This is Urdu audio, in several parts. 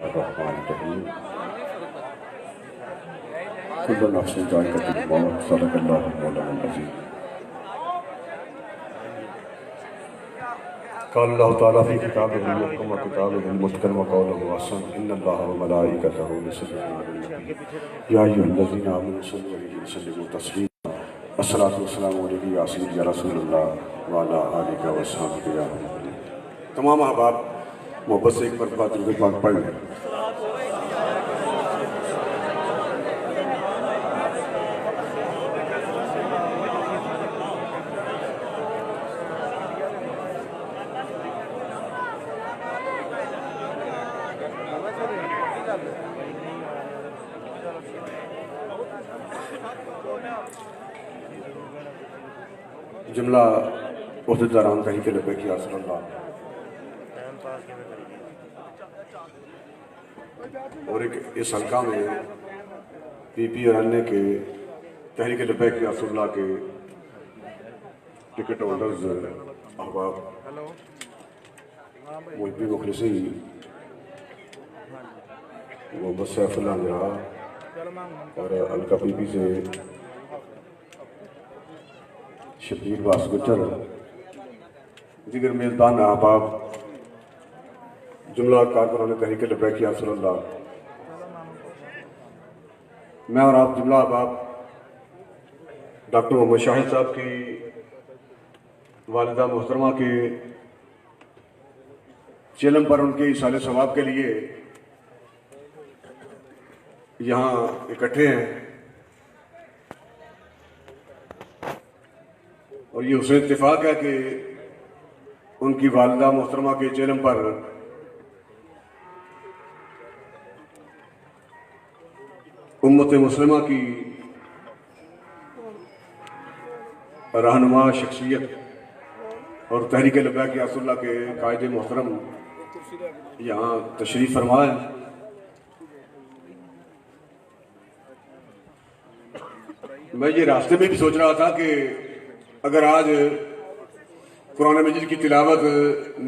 الرحمن الرحیم کل نفس ذائقۃ الموت صدق اللہ مولانا العظیم۔ قال اللہ تعالیٰ فی کتابہ المحکم و کتابہ المتقن و قولہ احسن ان اللہ و ملائکتہ یصلون علی النبی یا ایھا الذین آمنوا صلوا علیہ وسلموا تسلیما۔ الصلاۃ والسلام علیک یا سیدی یا رسول اللہ وعلی آلہ و صحبہ یا محمد۔ تمام احباب محبت سے ایک مرتبہ درود پاک پڑھ لیں۔ جملہ عہدیداران تحریک لبیک یا رسول اللہ اور ایک اس حلقہ میں پی پی اور انیہ کے تحریک لبیک یا رسول اللہ کے ٹکٹ ہولڈرز احباب محبی مخلصی محمد سیف اللہ نرا اور حلقہ پی پی سے شبیر باس گجر دیگر میزبان احباب جملہ کارکنان تحریک لبیک یا رسول اللہ، میں اور آپ جملہ احباب ڈاکٹر محمد شاہد صاحب کی والدہ محترمہ کے چیلم پر ان کے ایصال ثواب کے لیے یہاں اکٹھے ہیں، اور یہ حسن اتفاق ہے کہ ان کی والدہ محترمہ کے چیلم پر امت مسلمہ کی رہنما شخصیت اور تحریک لبیک یا رسول اللہ کے قائد محترم یہاں تشریف فرما ہے۔ میں یہ راستے میں بھی سوچ رہا تھا کہ اگر آج قرآن مجید کی تلاوت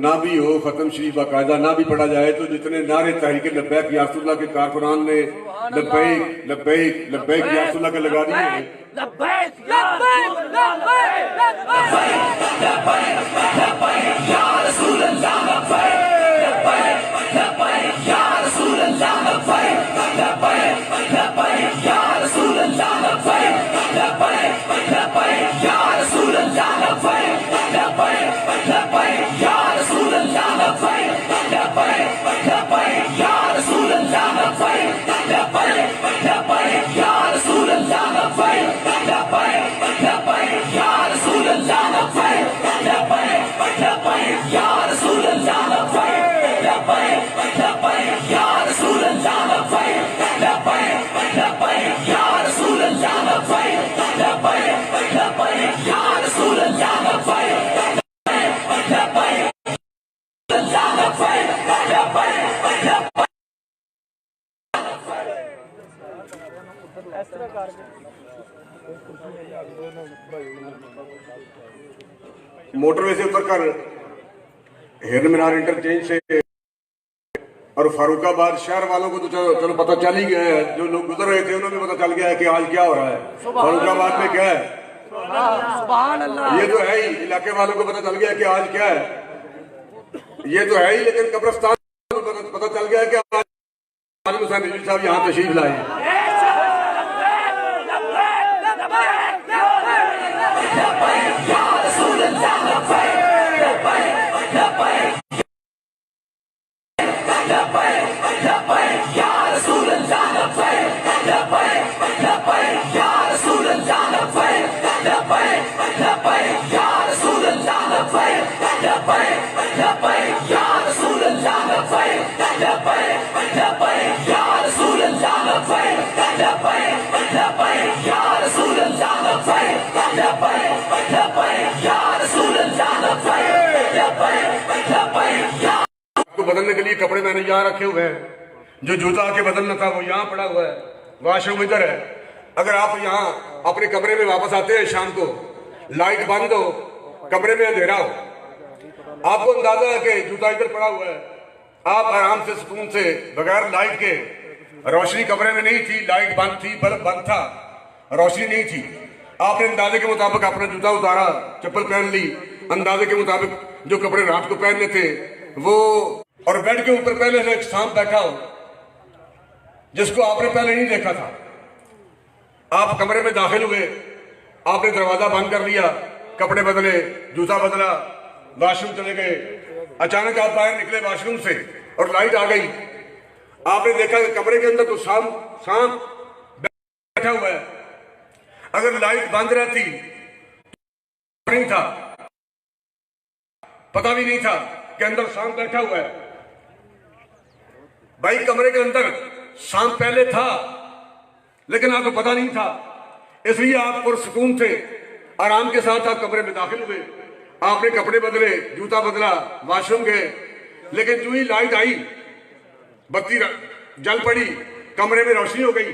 نہ بھی ہو، ختم شریف باقاعدہ نہ بھی پڑھا جائے، تو جتنے نعرے تحریک لبیک یا رسول اللہ کے کارکنان نے لبیک لبیک لبیک یا رسول اللہ کے لگا دیے ہیں، لبیک لبیک لبیک لبیک یا رسول اللہ، لبیک لبیک یا رسول اللہ، لبیک لبیک یا رسول اللہ، لبیک لبیک یا رسول اللہ، لبیک لبیک یا رسول اللہ، لبیک لبیک یا رسول اللہ، لبیک لبیک یا رسول اللہ، لبیک لبیک یا رسول اللہ، لبیک لبیک یا رسول اللہ، لبیک لبیک یا رسول اللہ، لبیک لبیک یا رسول اللہ، لبیک لبیک یا رسول اللہ، لبیک موٹر وے سے اتر کر ہرن مینار انٹرچینج سے اور فاروق آباد شہر والوں کو تو چلو پتہ چل ہی گیا ہے، جو لوگ گزر رہے تھے انہوں نے پتہ چل گیا ہے کہ آج کیا ہو رہا ہے، فاروق آباد میں کیا ہے، سبحان اللہ، یہ تو ہے ہی، علاقے والوں کو پتہ چل گیا کہ آج کیا ہے، یہ تو ہے ہی، لیکن قبرستان کو پتہ چل گیا ہے کہ آج عالم حسین رضوی صاحب یہاں تشریف لائے ہیں۔ کو بدلنے کے لیے کپڑے میں نے یہاں رکھے ہوئے ہیں، جو جوتا کے بدلنا تھا وہ یہاں پڑا ہوا ہے، واش روم ادھر ہے۔ اگر آپ یہاں اپنے کمرے میں واپس آتے ہیں شام کو، لائٹ بند ہو، کمرے میں اندھیرا ہو، آپ کو اندازہ ہے کہ جوتا ادھر پڑا ہوا ہے، آپ آرام سے سکون سے بغیر لائٹ کے، روشنی کمرے میں نہیں تھی، لائٹ بند تھی، بلب بند تھا، روشنی نہیں تھی، آپ نے اندازے کے مطابق اپنا جوتا اتارا، چپل پہن لی، اندازے کے مطابق جو کپڑے رات کو پہننے تھے وہ، اور بیڈ کے اوپر پہلے سے ایک سانپ بیٹھا ہو جس کو آپ نے پہلے نہیں دیکھا تھا. آپ کمرے میں داخل ہوئے، آپ نے دروازہ بند کر لیا، کپڑے بدلے، جوتا بدلا، واش روم چلے گئے. اچانک آپ باہر نکلے واش روم سے اور لائٹ آ گئی. آپ نے دیکھا کہ کمرے کے اندر تو سانپ بیٹھا ہوا ہے. اگر لائٹ بند رہتی نہیں تھا، پتا بھی نہیں تھا کہ اندر سانپ بیٹھا ہوا ہے. بھائی کمرے کے اندر سانپ پہلے تھا لیکن آپ کو پتا نہیں تھا، اس لیے آپ پرسکون تھے، آرام کے ساتھ آپ کمرے میں داخل ہوئے، آپ نے کپڑے بدلے، جوتا بدلا، واش روم گئے. لیکن جو ہی لائٹ آئی، بتی جل پڑی، کمرے میں روشنی ہو گئی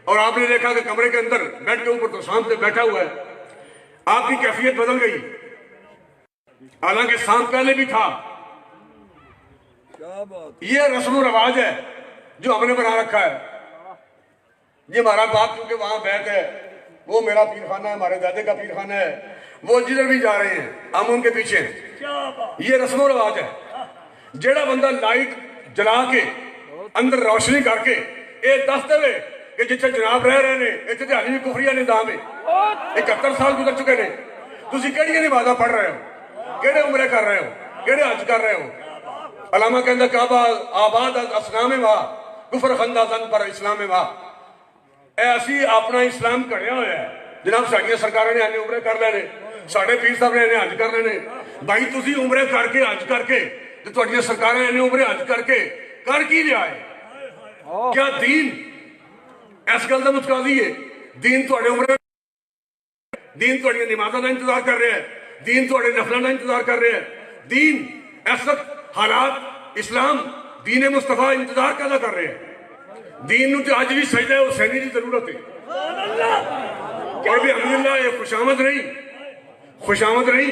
اور آپ نے دیکھا کہ کمرے کے اندر بیڈ کے اوپر تو سانپ سے بیٹھا ہوا ہے. آپ کی کیفیت بدل گئی، حالانکہ سانپ پہلے بھی تھا. یہ رسم و رواج ہے جو ہم نے بنا رکھا ہے. یہ ہمارا باپ کیونکہ وہاں بیٹھ ہے، وہ میرا پیر خانہ ہے، ہمارے دادے کا پیر خانہ ہے، وہ جدھر بھی جا رہے ہیں ہم ان کے پیچھے ہیں. یہ رسم و رواج ہے. جیڑا بندہ لائٹ جلا کے اندر روشنی کر کے یہ دستے ہوئے کہ جتنے جناب رہ رہے ہیں اتنے تو حالی بھی کفریہ نظام ہے. 71 سال گزر چکے ہیں، تسی کیڑی نمازاں پڑھ رہے ہو، کیڑے عمرے کر رہے ہو، کیڑے حج کر رہے ہو. علامہ کہندہ کعبہ آباد اسلام واہ، کفر خندہ زن پر اسلام واہ. اے اسی اپنا اسلام کڑیا ہوا ہے. جناب ساڑیاں سرکاریں نے آنے عمرے کر لینے، ساڑھے پیر صاحب نے آنے حج کر لینے. بھائی تسی عمرے کر کے حج کر کے تو تھوڑیاں سرکاریں آنے عمرے حج کر کے کر کی لیا ہے؟ کیا دین اس گل دا متقاضی ہے؟ دین تھوڑے عمرے، دین تھوڑی نمازاں دا انتظار کر رہے ہیں، دین تھوڑے نفلاں دا انتظار کر رہے ہیں. دین اس وقت حالات اسلام دین مصطفیٰ انتظار کیسا کر رہے ہیں؟ دین نو تو آج بھی سجدہ حسینی کی ضرورت ہے. اور بھی الحمدللہ یہ خوشامد نہیں،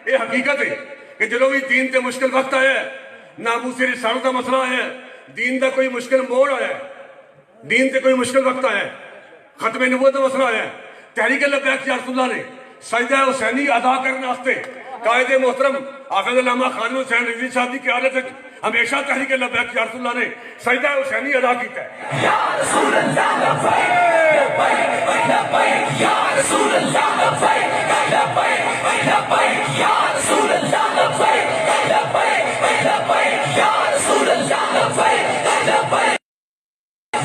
یہ حقیقت ہے کہ جدوں بھی دین تے مشکل وقت آیا ہے، ناموس رسالت کا مسئلہ آیا ہے، دین دا کوئی مشکل موڑ آیا ہے، دین تے کوئی مشکل وقت آیا ہے، ختم نبوت کا مسئلہ آیا ہے، تحریک لبیک یا رسول اللہ نے سجدہ حسینی ادا کرنے واسطے قائد محترم حافظ علامہ خالد حسین رضوی صاحب کی قیادت ہمیشہ تحریک لبیک یا رسول اللہ نے سجدہ حسینی ادا کیتا ہے. یا رسول اللہ لبیک لبیک یا رسول اللہ لبیک لبیک لبیک یا رسول اللہ لبیک لبیک لبیک یا رسول اللہ لبیک لبیک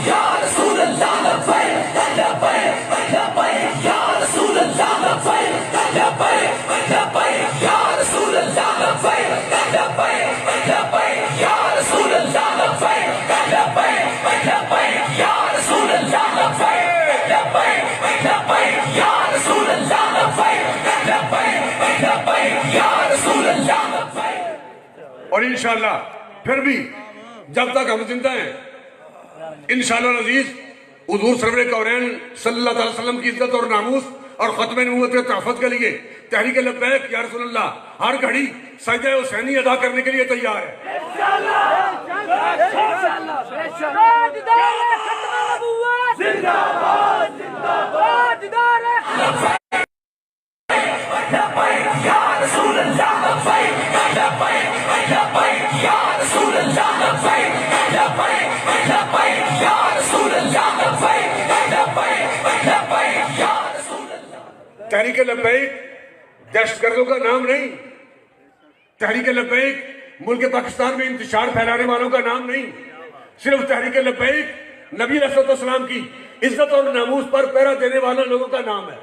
یا رسول اللہ لبیک لبیک لبیک یا رسول اللہ لبیک لبیک لبیک یا رسول اللہ لبیک لبیک لبیک یا رسول اللہ لبیک لبیک لبیک یا رسول اللہ لبیک لبیک لبیک یا رسول اللہ لبیک لبیک لبیک یا رسول اللہ لبیک. اور انشاءاللہ پھر بھی جب تک ہم زندہ ہیں انشاءاللہ العزیز حضور سرور کونین صلی اللہ علیہ وسلم کی عزت اور ناموس اور ختم نبوت کے تحفظ کے لیے تحریک لبیک یا رسول اللہ ہر گھڑی سجدہ حسینی ادا کرنے کے لیے تیار ہے. تحریک لبیک دہشت گردوں کا نام نہیں، تحریک لبیک ملک پاکستان میں انتشار پھیلانے والوں کا نام نہیں، صرف تحریک لبیک نبی علیہ السلام کی عزت اور ناموس پر پہرا دینے والے لوگوں کا نام ہے.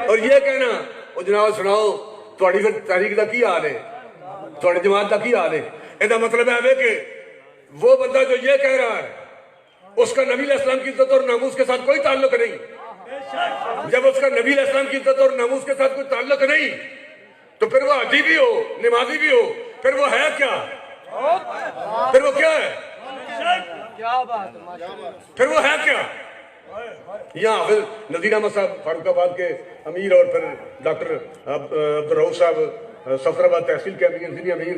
اور یہ کہنا او جناب سناؤ تھوڑی تحریک کا کی حال ہے، تھوڑی جماعت کا کی حال ہے، اس کا مطلب ہے کہ وہ بندہ جو یہ کہہ رہا ہے اس کا نبی علیہ السلام کی عزت اور ناموس کے ساتھ کوئی تعلق نہیں. جب اس کا نبی علیہ السلام کی عزت اور ناموس کے ساتھ کوئی تعلق نہیں تو پھر وہ حجی بھی ہو، نمازی بھی ہو، پھر وہ ہے کیا؟ پھر وہ کیا ہے؟ پھر وہ ہے کیا؟ یہاں حافظ نذیر احمد صاحب فاروق آباد کے امیر اور پھر ڈاکٹر عبدالرؤف صاحب سفرآباد تحصیل کے امیر ضلع امیر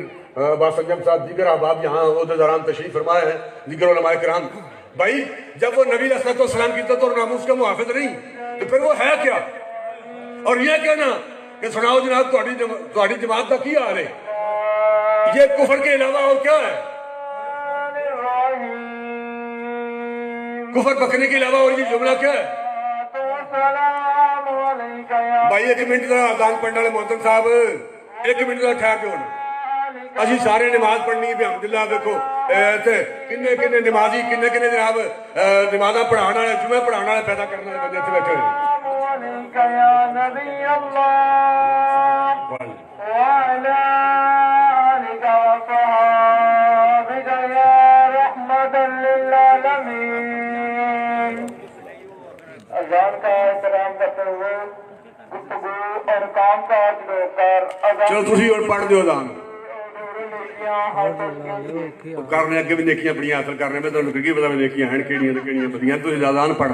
عباس انجم صاحب، دیگر احباب یہاں عہدیداران تشریف فرمائے ہیں، دیگر علماء کرام. بھائی جب وہ نبی علیہ السلام کی عزت اور ناموس کا محافظ نہیں تو پھر وہ ہے کیا؟ اور یہ کہنا کہ سناؤ جناب تہاڈی جماعت کا کی حال ہے، یہ کفر کے علاوہ اور کیا ہے؟ کفر پکنے کے علاوہ اور یہ جملہ کیا ہے؟ بھائی ایک منٹ ذرا اذان پڑھنے والے محترم صاحب، ایک منٹ ذرا ٹھہر کے ہونا، اسی سارے نماز پڑھنی بھی الحمدللہ. دیکھو کنے کنے نمازی کنے کنے جناب نمازاں پڑھانے والے جمعے پڑھانے والے پیدا کرنے والے بندے اتنے بیٹھے ہوئے. اذان کا احترام کرتے ہوئے گفتگو اور کام کاج لے کر چلو تسی اور پڑھ دیو اذان کرنے اگے بھی نیکیاں بڑیاں حاصل کرنے میں تانوں کی پتہ میں نیکیاں ہیں کیڑیاں تے کیڑیاں بدیاں. تسی اذان پڑھ.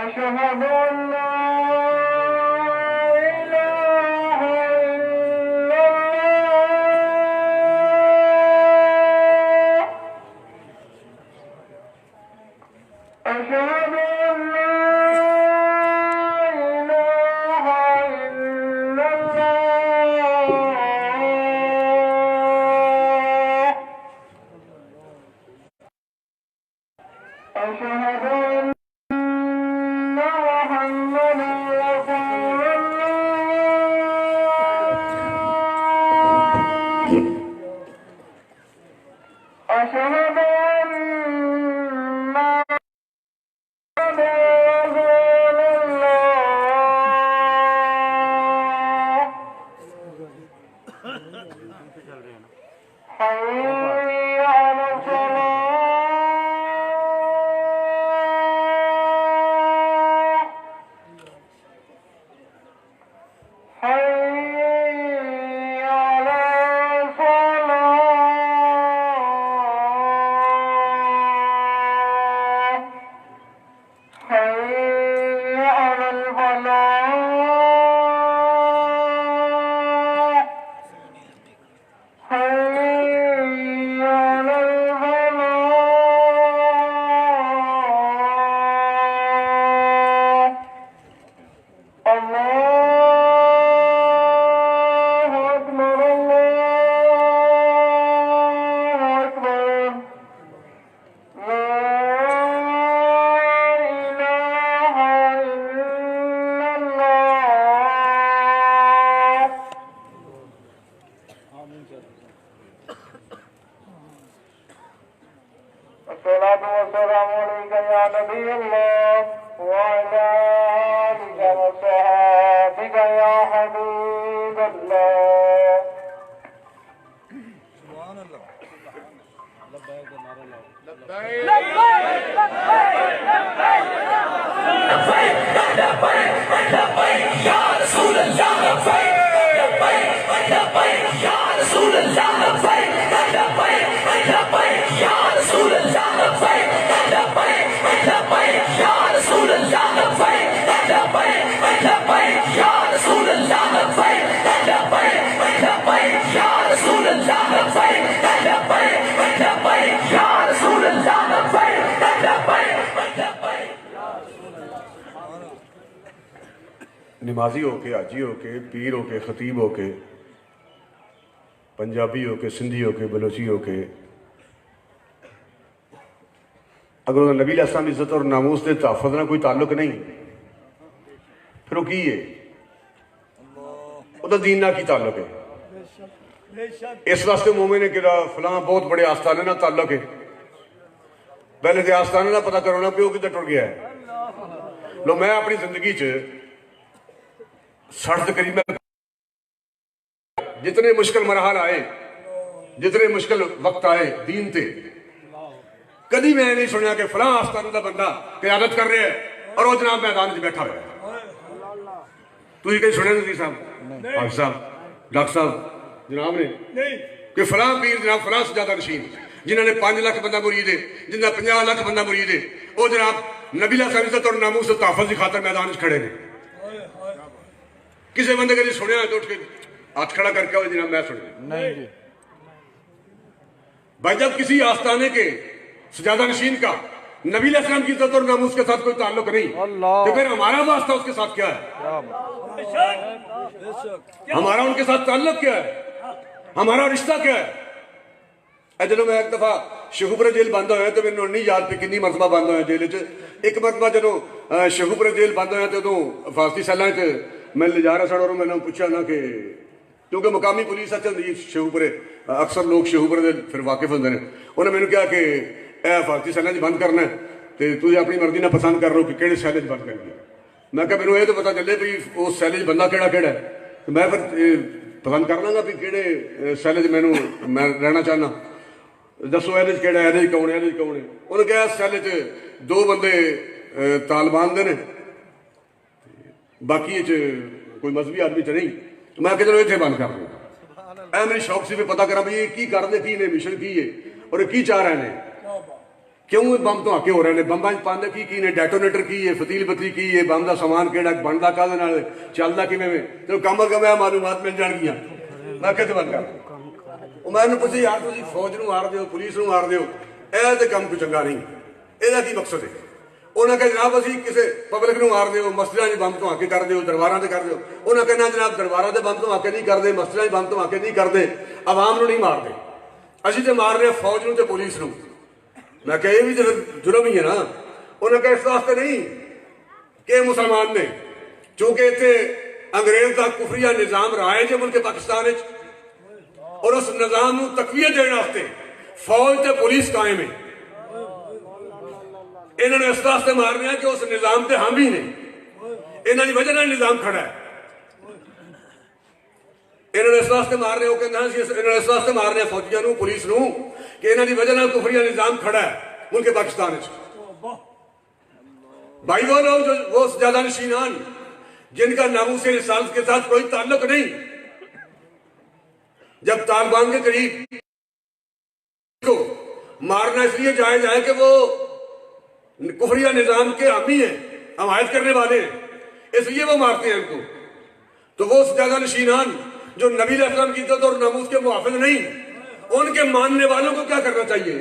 أشهد أن لا إله إلا الله أشهد أن لا إله إلا الله أشهد أن أشهد أن محمدًا رسول الله حي على الصلاة حي على الصلاة حي على الفلاح حي على الفلاح. الله أكبر الله أكبر لا إله إلا الله. الصلاة والسلام عليك يا نبي الله وعلى آلك وصحابك يا حبيب الله. Ya Rasulullah labbaik labbaik labbaik ya Rasulullah labbaik labbaik labbaik ya Rasulullah labbaik labbaik labbaik ya Rasulullah labbaik labbaik labbaik ya Rasulullah labbaik labbaik labbaik ya Rasulullah labbaik labbaik labbaik ya Rasulullah labbaik labbaik labbaik. نمازی ہو کے حاجی ہو کے پیر ہو کے خطیب ہو کے پنجابی ہو کے سندھی ہو کے بلوچی ہو کے اگر وہ نبی علیہ السلام عزت اور ناموس دے تحفظ نہ کوئی تعلق نہیں پھر وہ کی ہے وہ تو دین نہ کی تعلق ہے. اس واسطے مومن نے کہ فلاں بہت بڑے آستانے نہ تعلق ہے، پہلے تو آستانے نہ پتہ کرو نا پیو کدھر ٹر گیا ہے. لو میں اپنی زندگی 60 قریب جتنے مشکل مرحل آئے جتنے مشکل وقت آئے دین تے کدی میں نہیں سنیا کہ فلاں آستان دا بندہ قیادت کر رہے ہے اور وہ جناب میدان میں بیٹھا ہوا ہے. تو یہ کہیں سنے نہیں صاحب حافظ صاحب ڈاکٹر صاحب جناب نے کہ فلاں پیر جناب فلاں سجادہ نشین جنہوں نے 5 لاکھ بندہ مرید ہے جنہوں نے 50 لاکھ بندہ مرید ہے وہ جناب نبی اللہ صلی عزت اور ناموس و تحفظ کی خاطر میدان میں کھڑے نے. کسی بندے کے لیے سنیا ہے تو اٹھ کے ہاتھ کھڑا کر کے جناب میں سنیا. بھائی جب کسی آستانے کے سجادہ نشین کا نبی علیہ السلام کی عزت اور ناموس کے ساتھ کوئی تعلق نہیں تو پھر ہمارا واسطہ اس کے ساتھ کیا ہے؟ ہمارا ان کے ساتھ تعلق کیا ہے؟ ہمارا رشتہ کیا ہے؟ جنہوں میں ایک دفعہ شہوپر جیل بند ہوئے تو میں نے نہیں یاد پہ کنی مرتبہ بند ہوئے جیل ایک مرتبہ جنہوں شہوپر جیل بند ہوئے تو فاستی سیلائیں تھے میں لے جا رہا سڑ اور میں نے پوچھا نا کہ کیونکہ مقامی پولیس اچھا شہوپر اکثر لوگ شہوپر دے پھر واقف ہوتے ہیں انہوں نے میں نے کہا کہ اے فاستی سیلیں بند کرنا ہے تو تجھے اپنی مرضی نہ پسند کر رہا ہو کہ کہڑے سیلیں بند کر دیا. میں کہا میں نے یہ تو پتا چلے بھی اس سیلے بندہ کیڑا کیڑا ہے تو میں پھر پسند کر لوں گا بھی کہڑے سیلے میں رہنا چاہنا دسو یہ کہڑا ہے یہ کون ہے یہ کون ہے. انہوں نے کہا سیلے 2 بندے طالبان دے نے باقی کوئی مذہبی آدمی چ نہیں. میں کہ چلو اتنے بند کر دوں اے میری شوق سے پتا کرا بھی یہ کی کرتے کی نے مشن کی ہے اور کی چاہ رہے ہیں کیوں بم تو آکے ہو رہے ہیں بمبا پاندے کی نے ڈیٹونیٹر کی ہے فتیل بتی کی ہے بم دا سامان کیڑا بنتا کا چلتا کیویں میں تو کم از کم معلومات مل جان گیا. میں کہتے بند کر دوں میں نے پوچھا یار تھی فوج نو مار دیو پولیس نو مار دیو اے تے کم کوئی چنگا نہیں یہ کی مقصد ہے. انہوں نے کہا جناب اسی کسی پبلک نو مار دیو مسجداں بم تو آکے کر دیو درباراں تے کر دیو. انہوں نے کہنا جناب درباراں تے بم تو آکے نہیں کر دے مسجداں بم تو آکے نہیں کر دے عوام نو نہیں مار دے اسی تے مار رہے فوج نو تے پولیس نو. میں کہا یہ بھی جرم ہی ہے نا. انہوں نے کہا اس واسطے نہیں کہ مسلمان نے چونکہ اتنے انگریز کا کفریہ نظام رائج ہے ملک پاکستان اور اس نظام نو تقویت دینے واسطے فوج تے پولیس قائم ہے. انہوں نے اس واسطے مارنے ہیں کہ اس نظام تے حامی نے انہوں نے وجہ نال نظام کھڑا ہے. انہوں نے اس واسطے مار رہے ہو کہ انہوں نے اس واسطے مار رہے ہیں فوجیاں نو پولیس نو کہ انہوں نے وجہ نال کفریہ نظام کھڑا ہے ملک پاکستان بھائی وہ لوگ جو وہ سجادہ نشینان جن کا ناموس رسالت کے ساتھ کوئی تعلق نہیں جب طالبان کے قریب کو مارنا اس لیے جائز ہے کہ وہ کفریہ نظام کے حامی ہیں حمایت کرنے والے ہیں اس لیے وہ مارتے ہیں ان کو. تو وہ سجادہ نشینان جو نبی علیہ السلام کی عزت اور ناموس کے محافظ نہیں ان کے ماننے والوں کو کیا کرنا چاہیے؟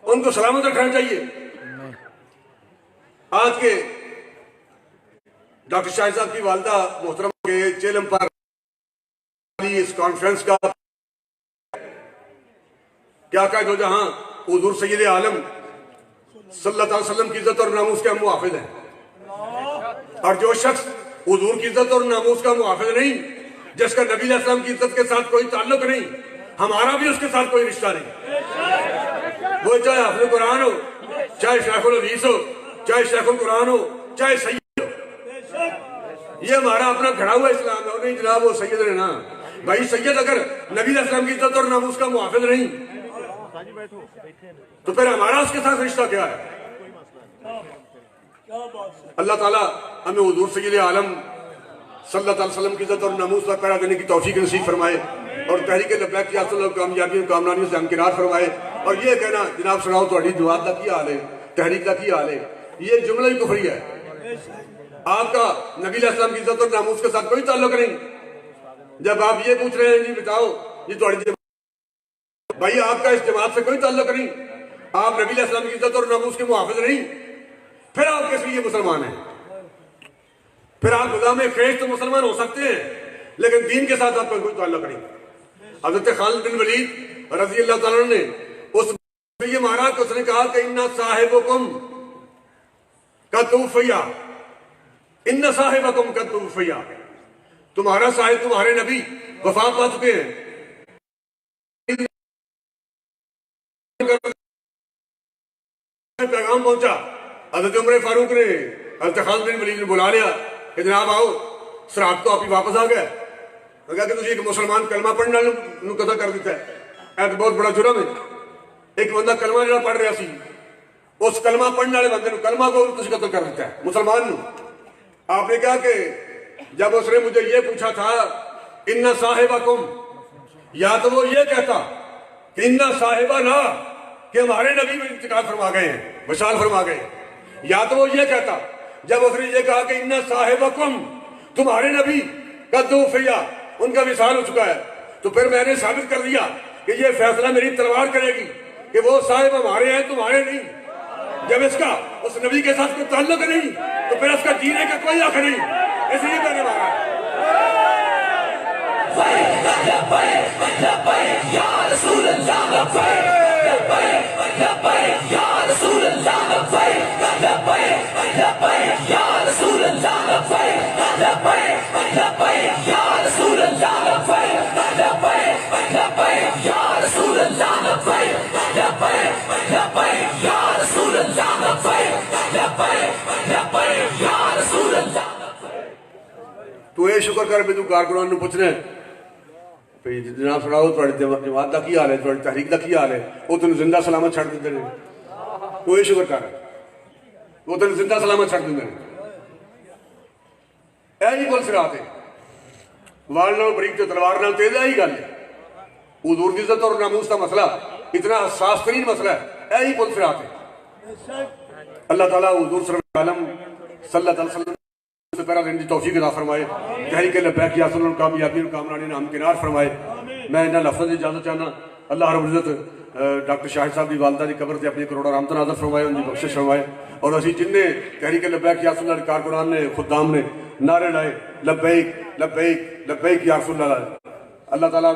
ان کو سلامت رکھنا چاہیے. آج کے ڈاکٹر شاہد صاحب کی والدہ محترم کے چیلم پر اس کانفرنس کا کیا کہا جو جہاں حضور سید عالم صلی اللہ علیہ وسلم کی عزت اور ناموس کے ہم محافظ ہیں اور جو شخص حضور کی عزت اور ناموس کا محافظ نہیں جس کا نبی علیہ السلام کی عزت کے ساتھ کوئی تعلق نہیں ہمارا بھی اس کے ساتھ کوئی رشتہ نہیں. وہ چاہے حافظ قرآن ہو چاہے شیخ الحدیث ہو چاہے شیخ القرآن ہو چاہے سید ہو یہ ہمارا اپنا کھڑا ہوا اسلام ہے. اور نہیں جناب وہ سید ہے نا بھائی سید اگر نبی علیہ السلام کی عزت اور ناموس کا محافظ نہیں تو پھر ہمارا اس کے ساتھ رشتہ کیا ہے؟ اللہ تعالیٰ ہمیں حضور سید عالم صلی اللہ علیہ وسلم کی عزت اور ناموس کا پیرا دینے کی توفیق نصیب فرمائے اور تحریک لبیک کی اصل کامیابیوں کامرانیوں سے ہمکنار فرمائے. اور یہ کہنا جناب سناؤ تہاڈی جماعت کا کیا حال ہے تحریک کا کیا حال ہے یہ جملہ ہی کفری ہے. آپ کا نبی علیہ السلام کی عزت اور ناموس کے ساتھ کوئی تعلق نہیں. جب آپ یہ پوچھ رہے ہیں جی بتاؤ یہ تہاڈی جماعت بھائی آپ کا اس جماعت سے کوئی تعلق نہیں آپ نبی علیہ السلام کی عزت اور ناموس کے محافظ نہیں پھر آپ کس لیے مسلمان ہیں؟ پھر آپ غلام خیش تو مسلمان ہو سکتے ہیں لیکن دین کے ساتھ آپ کا کوئی تعلق نہیں. حضرت خالد بن ولید رضی اللہ تعالیٰ نے اس یہ مارا کہ اس نے کہا کہ اِنَّ صَاحِبَكُمْ قَدْ تُوفِّیَ اِنَّ صَاحِبَكُمْ قَدْ تُوفِّیَ تمہارا صاحب تمہارے نبی وفات پا چکے ہیں. پیغام پہنچا حضرت عمر فاروق نے حضرت خالد بن ولید نے بلا لیا کہ جناب آؤ سرات تو آپ ہی واپس آ گئے وہ کہا کہ تجھے ایک مسلمان کلمہ پڑھنے والوں قتل کر دیتا ہے، اے تو بہت بڑا جرم ہے۔ ایک بندہ کلمہ جڑا پڑھ رہا سی، اس کلمہ پڑھنے والے بندے کلمہ کو تجھے قتل کر دیتا ہے، مسلمان نو۔ آپ نے کہا کہ جب اس نے مجھے یہ پوچھا تھا اِنَّ صَاحِبَكُمْ، یا تو وہ یہ کہتا کہ اِنَّ صَاحِبَنَا، کہ ہمارے نبی میں انتقال فرما گئے ہیں، وصال فرما گئے ہیں، یا تو وہ یہ کہتا جب اس نے یہ کہا کہ اِنَّ صَاحِبَكُمْ، تمہارے نبی قد توفیٰ، ان کا وصال ہو چکا ہے، تو پھر میں نے ثابت کر دیا کہ یہ فیصلہ میری تلوار کرے گی کہ وہ صاحب ہمارے ہیں تمہارے نہیں۔ جب اس کا اس نبی کے ساتھ کوئی تعلق نہیں تو پھر اس کا جینے کا کوئی حق نہیں، اس لیے میں نے مارا۔ تو اے شکر کر بھی تو کارکنان نو پوچھنا ہے پھر جناب سناؤ تھوڑی جماعت دا کی حال ہے، تھوڑی تحریک دا کی حال ہے، وہ تنو زندہ سلامت چھڑ دیتے ہیں۔ تو اے شکر کر وہ تنو زندہ سلامت چھڑ دیتے ہیں۔ اے ہی بول سرات ہے والنا بریک تو تلوار نال تیز ہی گل ہے۔ حضور کی عزت اور ناموس کا مسئلہ اتنا حساس ترین مسئلہ ہے، اے ہی بول سرات ہے۔ اللہ تعالیٰ حضور صلی اللہ علیہ وسلم سے پہلا دن توفیق عطا فرمائے، تحریک لبیک یا رسول اللہ کامیابی اور کامرانی نام کنار فرمائے۔ میں انہاں لفظ اجازت چاہنا اللہ رب العزت ڈاکٹر شاہد صاحب دی والدہ دی قبر تے اپنی کروڑا رحمت نازل فرمائے، ان کی بخشش فرمائے، اور اسی جن نے تحریک لبیک یا رسول اللہ کارکنان نے خدام نے نعرے لائے لبیک لبیک لبیک یا رسول اللہ، اللہ تعالیٰ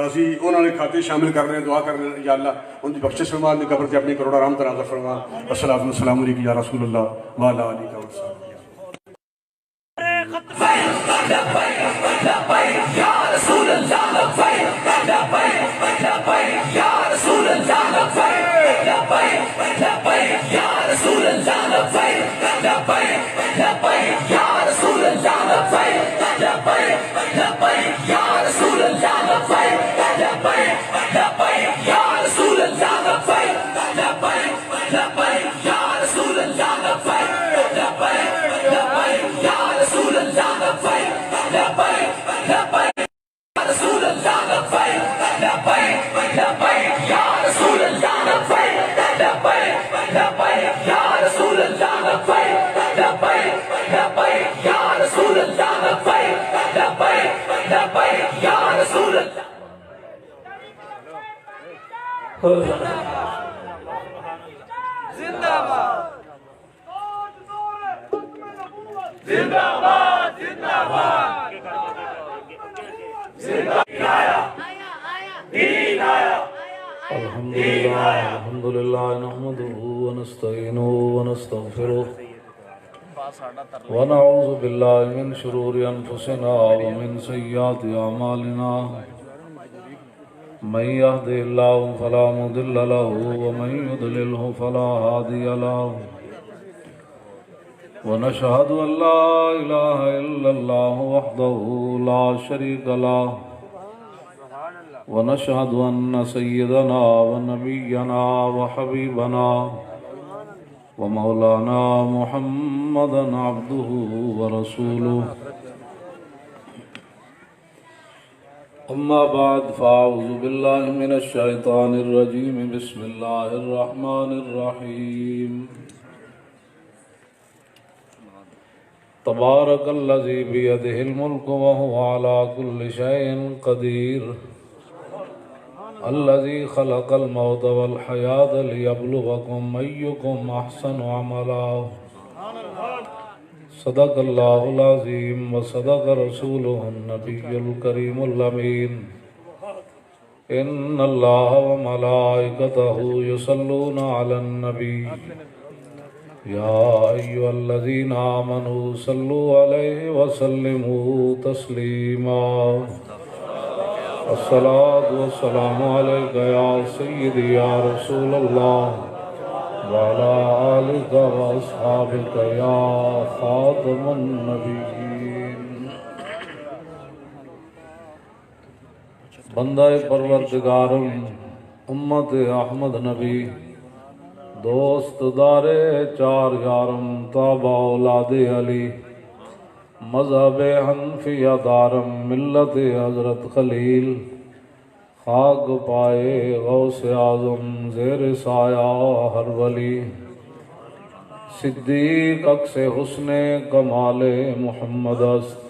اسی انہوں نے کھاتے شامل کر رہے ہیں، دعا کر رہے ہیں یا اللہ ان کی بخشش فرما، ان کی قبر سے اپنی کروڑا رحمت نازل فرما۔ السلام علیکم یا رسول اللہ وعلی آلہ وصحبہ۔ الحمدللہ نحمده ونستعینه ونستغفره ونعوذ باللہ من شرور انفسنا ومن سیئات اعمالنا من يهده الله فلا مضل له ومن يضلله فلا هادي له ونشهد ان لا اله الا الله وحده لا شريك له ونشهد أن سيدنا ونبينا وحبيبنا ومولانا محمدا عبده ورسوله أما بعد فأعوذ بالله من الشيطان الرجيم بسم الله الرحمن الرحيم تبارك الذي بيده الملك وهو على كل شيء قدير الذي خلق الموت والحياة ليبلوكم أيكم أحسن عملا صدق الله العظيم وصدق رسوله النبي الكريم الأمين إن الله وملائكته يصلون على النبي يا أيها الذين آمنوا صلوا عليه وسلموا تسليما الصلاة والسلام عليك يا سيدي يا رسول الله وعلى آلك وأصحابك يا خاتم النبيين بندہ پروردگارم امت احمد نبی دوست دار چار یارم تابع اولاد علی مذہب حنفیہ دارم ملت حضرت خلیل خاک پائے غوث اعظم زیر سایہ ہر ولی صدیق عکس حسن کمال محمد است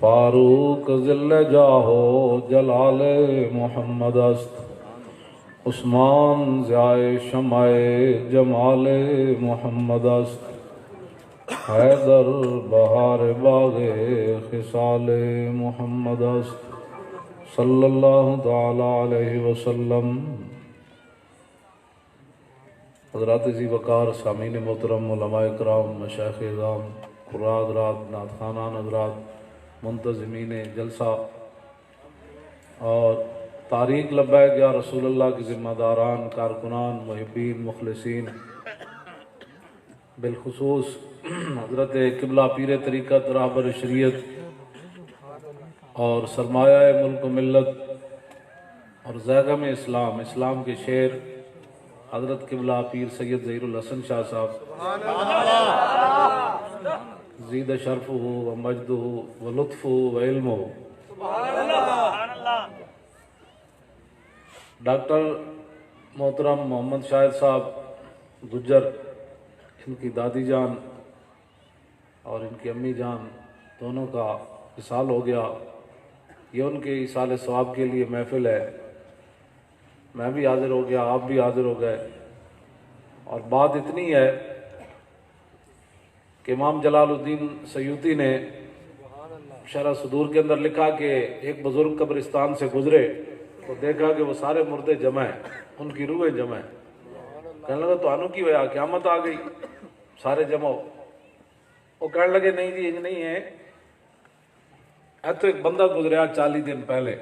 فاروق ذل جاہو جلال محمد است عثمان ضیائے شمع جمال محمد است حیدر بہار باغ خصال محمد است صلی اللہ تعالی علیہ وسلم۔ حضرات ذی وقار سامعین محترم، علماء کرام، مشائخ اعظام، قراء حضرات، نعت خوانان حضرات، منتظمین جلسہ اور تاریخ لبیک یا رسول اللہ کے ذمہ داران، کارکنان، محبین، مخلصین، بالخصوص حضرت قبلہ پیر طریقت رہبر شریعت اور سرمایہ ملک و ملت اور زیغم اسلام، اسلام کے شیر حضرت قبلہ پیر سید ظہیر الحسن شاہ صاحب زید شرفہ و مجدہ و لطفہ و علمہ، ڈاکٹر محترم محمد شاہد صاحب گجر، ان کی دادی جان اور ان کی امی جان دونوں کا وصال ہو گیا۔ یہ ان کے ایصال ثواب کے لیے محفل ہے، میں بھی حاضر ہو گیا، آپ بھی حاضر ہو گئے۔ اور بات اتنی ہے کہ امام جلال الدین سیوطی نے شرح صدور کے اندر لکھا کہ ایک بزرگ قبرستان سے گزرے تو دیکھا کہ وہ سارے مردے جمع ہیں، ان کی روحیں جمع ہیں۔ کہنے لگا تو انو کی وجہ قیامت آ گئی، سارے جمع ہو۔ وہ کہنے لگے نہیں جی یہ نہیں ہے، تو ایک بندہ گزریا 40 دن پہلے،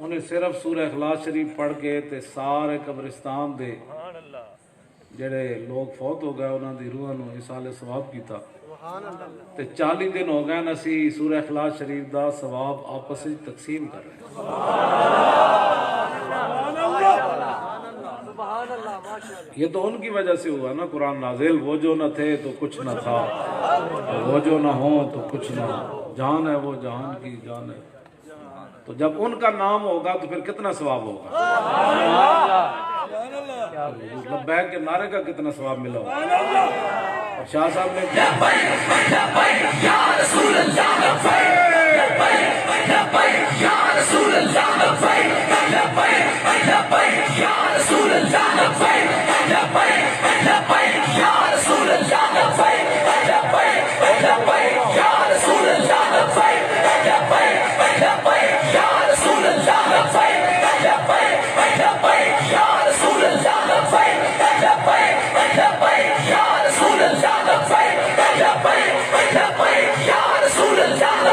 انہیں صرف سورہ اخلاص شریف پڑھ کے تے سارے قبرستان دے جڑے لوگ فوت ہو گئے انہاں دی روحاں نوں ایصال ثواب کیتا تے 40 دن ہو گئے اسی سورہ اخلاص شریف دا ثواب آپس وچ تقسیم کر رہے ہیں۔ یہ تو ان کی وجہ سے ہوا نا قرآن نازل، وہ جو نہ تھے تو کچھ نہ تھا، وہ جو نہ ہوں تو کچھ نہ، جان ہے وہ جہان کی جان ہے۔ تو جب ان کا نام ہوگا تو پھر کتنا ثواب ہوگا، لبیک کے نعرے کا کتنا ثواب ملا ہوگا۔ اور شاہ صاحب نے لبیک لبیک یا رسول اللہ، لبیک لبیک یا رسول اللہ، لبیک لبیک لبیک یا رسول اللہ، لبیک لبیک لبیک یا رسول اللہ، لبیک لبیک لبیک یا رسول اللہ، لبیک لبیک لبیک یا رسول اللہ، لبیک لبیک لبیک یا رسول اللہ، لبیک لبیک لبیک یا رسول اللہ، لبیک لبیک لبیک یا رسول اللہ،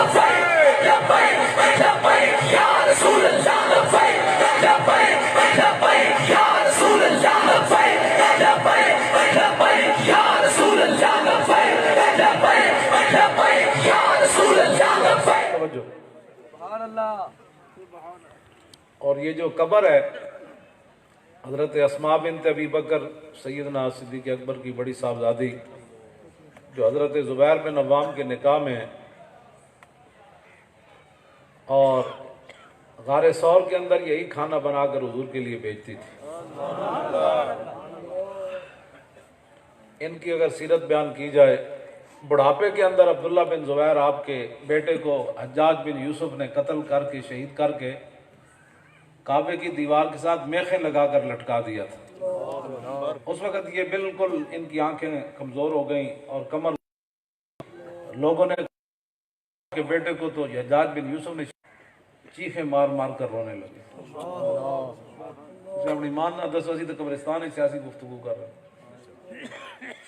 لبیک لبیک لبیک یا رسول اللہ، لبیک لبیک لبیک یا رسول اللہ، لبیک لبیک لبیک یا رسول اللہ، لبیک لبیک لبیک یا رسول اللہ، لبیک۔ توجہ۔ اور یہ جو قبر ہے حضرت اسماء بنت ابی بکر سیدنا صدیق اکبر کی بڑی صاحبزادی جو حضرت زبیر بن عوام کے نکاح میں اور غار ثور کے اندر یہی کھانا بنا کر حضور کے لیے بیچتی تھی۔ ان کی اگر سیرت بیان کی جائے، بڑھاپے کے اندر عبداللہ بن زبیر آپ کے بیٹے کو حجاج بن یوسف نے قتل کر کے شہید کر کے کعبے کی دیوار کے ساتھ میخیں لگا کر لٹکا دیا تھا۔ اس وقت یہ بالکل ان کی آنکھیں کمزور ہو گئیں اور کمر، لوگوں نے کہ بیٹے کو تو حجاج بن یوسف نے چیخیں مار مار کر رونے لگے۔ اسے اپنی مان نہ دس وسی تو قبرستان ایک سیاسی گفتگو کر رہے ہیں۔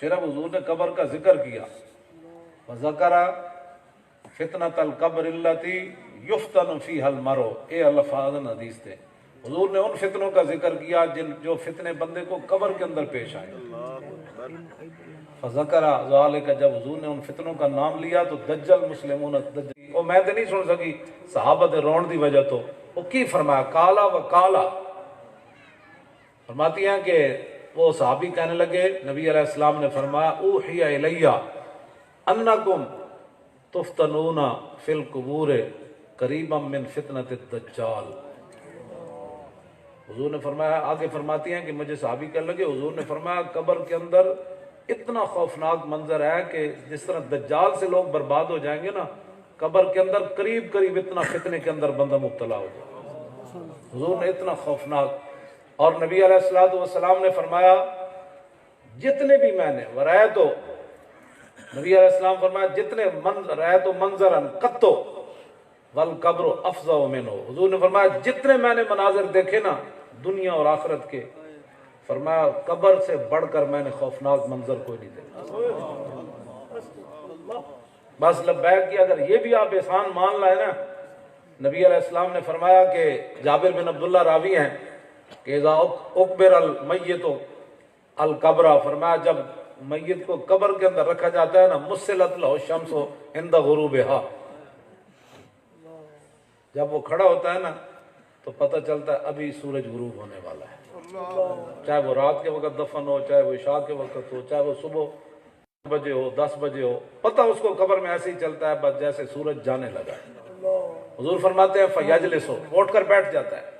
پھر اب حضور نے قبر کا ذکر کیا، وَذَكَرَ فِتْنَةَ الْقَبْرِ الَّتِي يُفْتَنُ فِيهَا الْمَرْءُ، اے الفاظ حدیث تھے۔ حضور نے ان فتنوں کا ذکر کیا جو فتنے بندے کو قبر کے اندر پیش آئے۔ فَذَكَرَ ذَلِكَ، جب حضور نے ان فتنوں کا نام لیا تو دجل مسلمون، وہ میں تو نہیں سن سکی صحابہ دے رون دی وجہ تو وہ کی فرمایا کالا و کالا فرماتی ہیں کہ وہ صحابی کہنے لگے نبی علیہ السلام نے فرمایا اوحی الیہ انکم تفتنون فی القبور قریبا من فتنۃ الدجال. حضور نے فرمایا آگے فرماتی ہیں کہ مجھے صحابی کہنے لگے حضور نے فرمایا قبر کے اندر اتنا خوفناک منظر ہے کہ جس طرح دجال سے لوگ برباد ہو جائیں گے نا قبر کے اندر قریب قریب اتنا فتنے کے اندر بندہ مبتلا ہو جائے. حضور نے اتنا خوفناک. اور نبی علیہ السلام نے فرمایا جتنے بھی میں نے ورائے تو نبی علیہ السلام فرمایا جتنے رائے تو منظرن قطو والقبر افضع منہ. حضور نے فرمایا جتنے میں نے مناظر دیکھے نا دنیا اور آخرت کے فرمایا قبر سے بڑھ کر میں نے خوفناک منظر کوئی نہیں دیکھا. بس لبیک کی اگر یہ بھی آپ احسان مان لائے نا نبی علیہ السلام نے فرمایا کہ جابر بن عبداللہ راوی ہیں کہ اذا اکبر المیت القبر فرمایا جب میت کو قبر کے اندر رکھا جاتا ہے نا مسلط لہ الشمس عند غروبہا جب وہ کھڑا ہوتا ہے نا تو پتہ چلتا ہے ابھی سورج غروب ہونے والا ہے. چاہے وہ رات کے وقت دفن ہو چاہے وہ عشاء کے وقت ہو چاہے وہ صبح بجے ہو 10 بجے ہو پتہ اس کو قبر میں ایسے ہی چلتا ہے بس جیسے سورج جانے لگا ہے. حضور فرماتے ہیں فیجلس ہو اٹھ کر بیٹھ جاتا ہے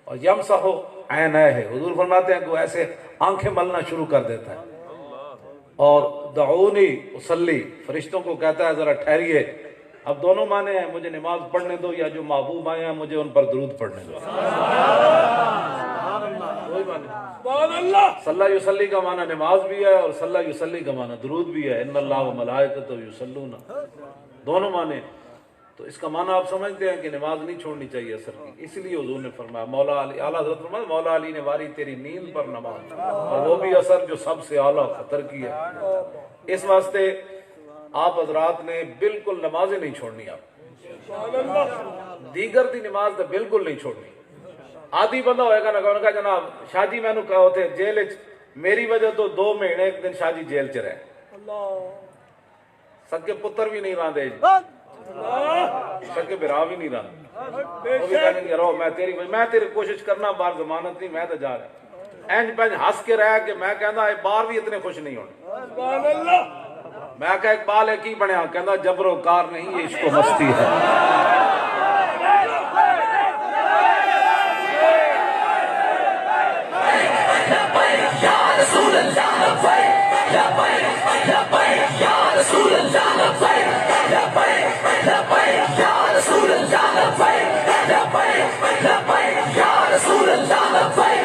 اور یمسح عینیہ حضور فرماتے ہیں کہ وہ ایسے آنکھیں ملنا شروع کر دیتا ہے اور دعونی اصلی فرشتوں کو کہتا ہے ذرا ٹھہریے. اب دونوں معنی ہیں مجھے نماز پڑھنے دو یا جو محبوب آئے ہیں مجھے ان پر درود پڑھنے دو. صلی یصلی کا معنی نماز بھی ہے اور صلی یصلی کا معنی درود بھی ہے. ان اللہ و ملائکتہ یصلون دونوں معنی. تو اس کا معنی آپ سمجھتے ہیں کہ نماز نہیں چھوڑنی چاہیے اثر کی. اس لیے حضور نے فرمایا مولا علی اعلیٰ حضرت فرمایا مولا علی نے واری تیری نیند پر نماز اور وہ بھی اثر جو سب سے اعلیٰ خطر کی ہے. اس واسطے آپ حضرات نے بالکل نمازیں نہیں چھوڑنی. آپ دیگر دی نماز تو بالکل نہیں چھوڑنی. آدھی بندہ ہوئے گا نا کہا جناب شاہ جی میں نے کہا ہوتے جیل میری وجہ تو 2 مہینے ایک دن شاہ جی جیل چ رہے سکے پتر بھی نہیں راندے سکے برا بھی نہیں راندے وہ بھی کہیں گے رہو میں تیری کوشش کرنا بار ضمانت نہیں میں تو جا رہا اینج پینج ہنس کے رہا کہ میں کہنا بار بھی اتنے خوش نہیں ہونے. میں کہا اقبال ہے کی بنیا کہنا جبر و کار نہیں یہ عشق و مستی ہے. یا رسول اللہ لبیک لبیک لبیک یا رسول اللہ لبیک لبیک لبیک یا رسول اللہ لبیک لبیک لبیک یا رسول اللہ لبیک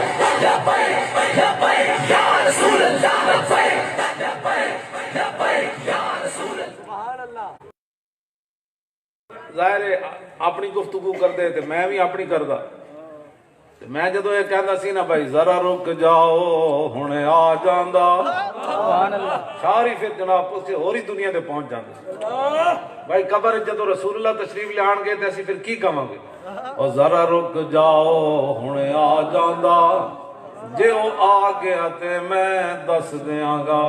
لبیک لبیک یا رسول اللہ لبیک لبیک لبیک یا رسول اللہ. ظاہر ہے اپنی گفتگو کر دے تے میں بھی اپنی کردا. میں جدو یہ کہندا سی نا بھائی ذرا رک جاؤ ہنے آ جاندا ساری پھر جناب اس ہوری دنیا تے پہنچ جاندے. بھائی قبر جدو رسول اللہ تشریف لے آن گے تے اسی پھر کی کہاں گے اور ذرا رک جاؤ ہنے آ جاندا جے او آ گیا تے میں دس دیاں گا.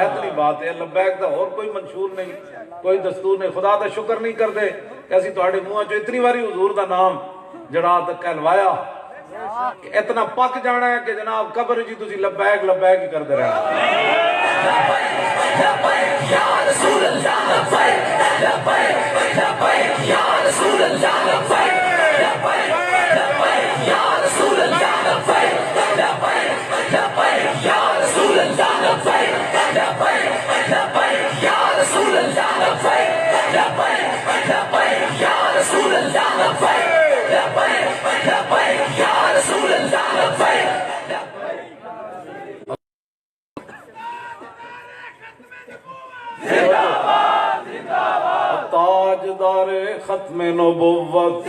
اتنی بات ہے. لبیک دا اور کوئی منشور نہیں کوئی دستور نہیں. خدا دا شکر نہیں کردے کہ اسی تہاڈے منہاں چوں اتنی واری حضور دا نام جڑا تک کہلوایا کہ اتنا پک جانا ہے کہ جناب قبر جی تسی لبیک لبیک ہی کردے رہنا. لبیک یا رسول اللہ لبیک لبیک لبیک یا رسول اللہ لبیک لبیک لبیک یا رسول اللہ لبیک لبیک لبیک یا رسول اللہ لبیک لبیک لبیک یا رسول اللہ لبیک لبیک لبیک یا رسول اللہ لبیک لبیک لبیک یا رسول اللہ لبیک. تاجدار ختم نبوت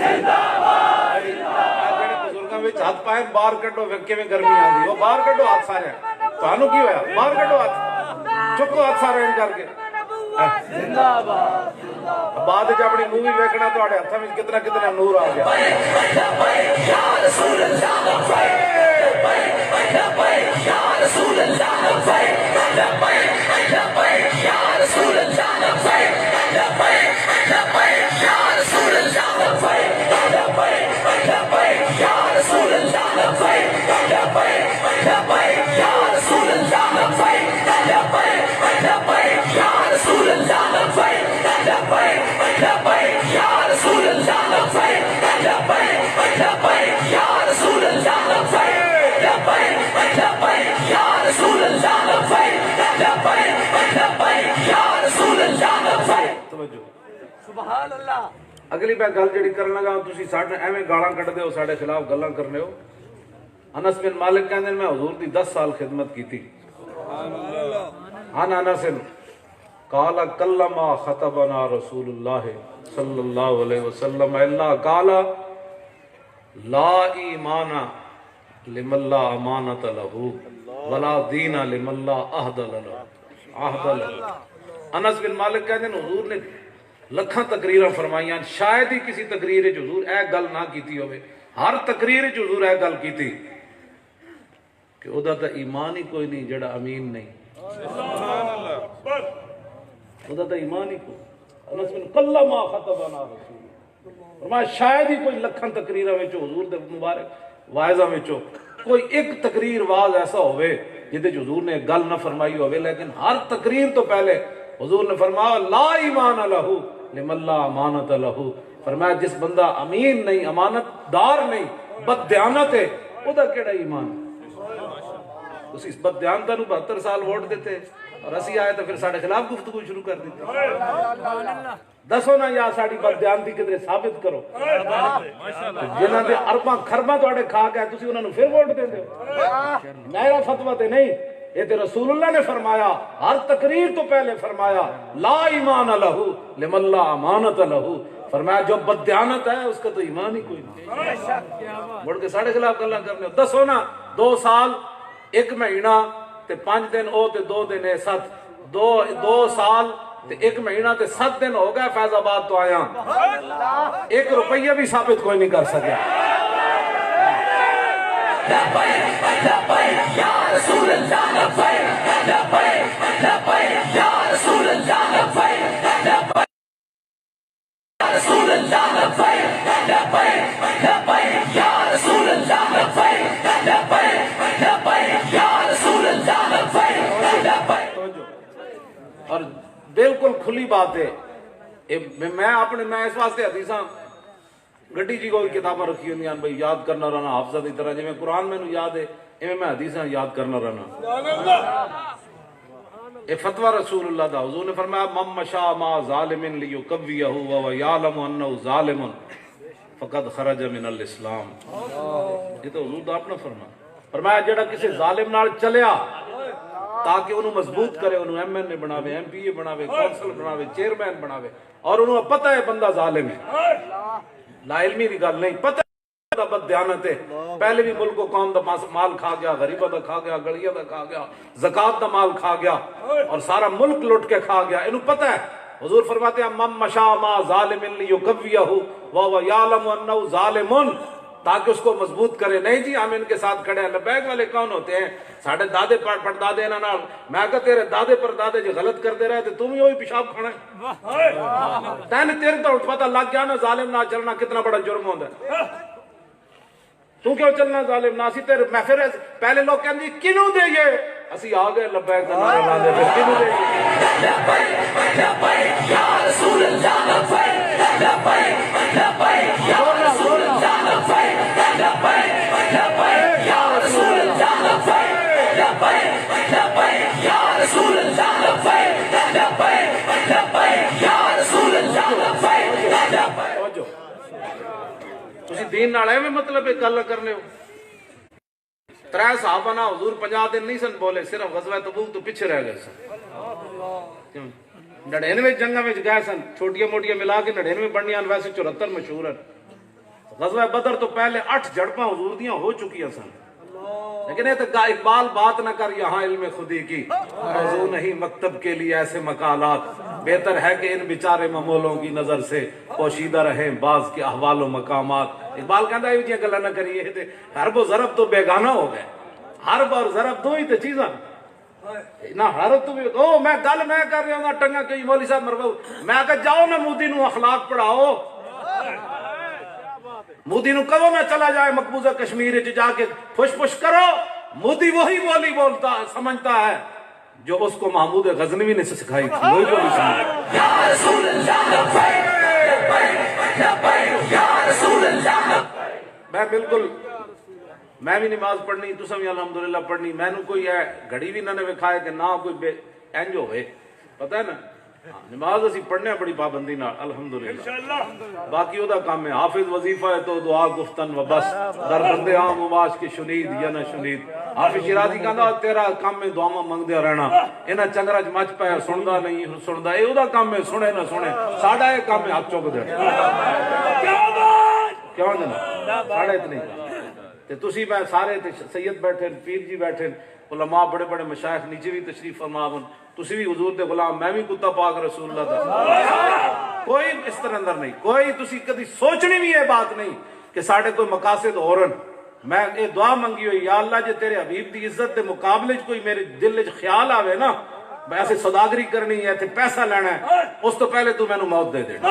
بزرگاں وچ ہاتھ پائے باہر کڈو وکے میں گرمی آندی وہ باہر کڈو ہاتھ سارے تانوں کی ہویا باہر کڈو ہاتھ چکو ہاتھ سارے کر کے زندہ باد بعد وچ اپنی مووی ویکھنا تواڈے ہتھاں وچ کتنا کتنا نور آ گیا. یا رسول اللہ لبیک لبیک یا رسول اللہ لبیک لبیک لبیک یا رسول اللہ لبیک لبیک اگلی میں گل جڑی کرن لگا تسی ساڈے ایویں گالاں کڈدے ہو ساڈے خلاف گلاں کرنے ہو. انس بن مالک کہندے میں حضور دی 10 سال خدمت کیتی. عن انس قال کلما خطبنا رسول اللہ صلی اللہ علیہ وسلم الا قال لا ایمان لمن لا امانت له ولا دین لمن لا عہد له. انس بن مالک کہندے حضور نے لکھاں تقریراں فرمائیاں, شاید ہی کسی تقریر وچ حضور اے گل نہ کیتی ہوے. ہر تقریر وچ حضور اے گل کیتی کہ او دا ایمان ہی کوئی نہیں جڑا امین نہیں. او دا ایمان ہی کوئی. انس بن کلما خطبنا رسول فرمایا شاید ہی کوئی لکھاں تقریراں وچ حضور دے مبارک واعظاں وچوں کوئی ایک تقریر واز ایسا ہوئے جدے حضور نے گل نہ فرمائی ہوئے, لیکن ہر تقریر تو پہلے حضور نے فرمایا لا ایمان لہو لمن لا امانت لہو. فرمایا جس بندہ امین نہیں, امانت دار نہیں, بد دیانت ہے, او دا کیڑا ایمان. اسی بد دیانتا نو 72 سال ووٹ دیتے اور اسی آئے تو پھر ساڑھے خلاف گفتگو شروع کر دیتے. دسو نا یا ساڑھی بد دیانتی کدھر ثابت کرو. جنہاں دے ارباں خرباں تو اڑے کھا گیا تسی انہاں نو پھر ووٹ دے دے. میرا فتویٰ تے نہیں, یہ تے رسول اللہ نے فرمایا, ہر تقریر تو پہلے فرمایا لا ایمان لہو لمن لا امانت لہو. فرمایا جو بددیانت ہے اس کا تو ایمان ہی کوئی نہیں. مڑ کے ساڑھے خلاف گلاں کرنے ہو. دسو نا 2 سال 1 مہینہ تے 5 دن او تے 2 دن 7 2 سال تے 1 مہینہ تے 7 دن ہو گئے فیض آباد تو آیا, 1 روپیہ بھی ثابت کوئی نہیں کر سکیا. لبیک لبیک یا رسول اللہ لبیک لبیک لبیک یا رسول اللہ لبیک لبیک یا رسول اللہ لبیک لبیک لبیک یا رسول اللہ لبیک لبیک لبیک یا رسول اللہ لبیک لبیک. اور بالکل کھلی بات ہے. میں اس واسطے حدیثاں گڈی جی کوئی کتاباں رکھی ہوندی ہیں بھئی یاد کرنا رہنا حافظہ دی طرح, جی میں قرآن میں یاد ہے ایویں میں حدیثاں یاد کرنا رہنا. یہ فتویٰ رسول اللہ دا. حضور نے فرمایا من مشا ما ظالم لیکویہ وهو یعلم انہ ظالم فقد خرج من الاسلام. یہ تو حضور دا اپنا فرمایا جڑا کسی ظالم نال چلیا تاکہ انہوں مضبوط کرے, انہوں ایم این اے بناوے, ایم پی اے بناوے, کونسل بناوے, چیئرمین بناوے, اور انہوں پتہ ہے بندہ ظالم ہے, لا علمی دی گل نہیں, پتہ ہے بد دیانت ہے, پہلے بھی ملک و قوم دا مال کھا گیا, غریبہ دا کھا گیا, گڑیہ دا کھا گیا, زکاة دا مال کھا گیا اور سارا ملک لٹ کے کھا گیا, انہوں پتہ ہے. حضور فرماتے ہیں من مشا ما ظالم لیکویہ وهو یعلم انہ ظالم, تاکہ اس کو مضبوط کرے. نہیں جی ہم ان کے ساتھ کھڑے ہیں. لبیک والے کون ہوتے ہیں؟ ساڑھے دادے پردادے نہ نال. میں کہا تیرے دادے پردادے جو غلط کر دے رہے تھے تم ہی ہوئی پیشاب کھانا ہے. تین تیرے تو پتہ لگ گیا نا ظالم نہ چلنا کتنا بڑا جرم ہوتا ہے. تو کیوں چلنا ظالم نہ سی تیرے. میں پھر پہلے لوگ کہیں گے کنوں دے یہ, اسی آگئے لبیک کا نعرہ لا دے پھر کنوں دے یہ. لبیک لبیک یا رسول اللہ لبیک لبیک لبیک یا رسول اللہ لبیک لبیک لبیک یا رسول اللہ لبیک لبیک لبیک یا رسول اللہ لبیک لبیک لبیک یا رسول اللہ لبیک لبیک. تسی دین نال ایویں مطلب ہے گل کرنے ہو. 3 صحابہ نا حضور 50 دن نہیں سن بولے, صرف غزوہ تبوک تو پیچھے رہ گئے سن. 99 جنگاں وچ گئے سن, چھوٹیاں موٹیاں ملا کے 99 بنیاں, ویسے 74 مشہور ہیں. غزوہ بدر تو پہلے 8 جھڑپاں حضور دیاں ہو چکی سن. لیکن یہ تو اقبال بات نہ کر یہاں علم خودی کی, موضوع نہیں مکتب کے لیے ایسے مقالات, بہتر ہے کہ ان بیچارے ممولوں کی نظر سے پوشیدہ رہیں بعض کے احوال و مقامات. اقبال کہتا ہے یہ گلا نہ کریے, حرب و ضرب تو بیگانہ ہو گئے. حرب اور ضرب دو ہی تو چیزاں نہ. حرب تو بھی میں گل میں کر رہا ہوں ٹنگا کہ مولوی صاحب مرغو, میں کہا جاؤ نہ مودی نو اخلاق پڑھاؤ. مودی نو کہو میں چلا جائے مقبوضہ کشمیر جا کے پش پش کرو. مودی وہی بولی بولتا سمجھتا ہے جو اس کو محمود غزنوی نے سکھائی تھی, وہی بولی سمجھتا. یا رسول اللہ لبیک لبیک لبیک یا رسول اللہ. میں بالکل میں بھی نماز پڑھنی, تساں بھی الحمدللہ پڑھنی. میں نو کوئی ہے گھڑی بھی نہ وکھائے کہ نہ کوئی بے انج ہوئے, پتہ ہے نا نماز اسی پڑھنے بڑی پابندی نال الحمدللہ باقی او دا کام ہے حافظ وظیفہ ہے تو دعا گفتن و بس در بندے عام آواز کی شنید یا نہ شنید حافظ شیرازی کہندا تیرا کام ہے دعاواں منگدے رہنا انہاں چنگرا چ مچ پیا سندا نہیں سندا اے او دا کام ہے سنے نہ سنے ساڈا اے کام ہے ہاتھ چک دینا کیوں جناب ساڈا اتنے تے تسی میں سارے سید بیٹھے پیر جی بیٹھے علماء بڑے بڑے مشائخ نیچے بھی تشریف فرماون تسی بھی حضور دے غلام میں بھی کتا پاک رسول اللہ دا کوئی اس طرح اندر نہیں کوئی تسی کدی سوچنی بھی یہ بات نہیں کہ ساڑھے کوئی مقاصد ہورن میں یہ دعا منگی ہوئی یا اللہ جے تیرے حبیب دی عزت دے مقابلے کوئی میرے دل وچ خیال آوے نا ایسے صداگری کرنی ہے تے پیسہ لینا ہے اس تو پہلے تو میں نو موت دے دینا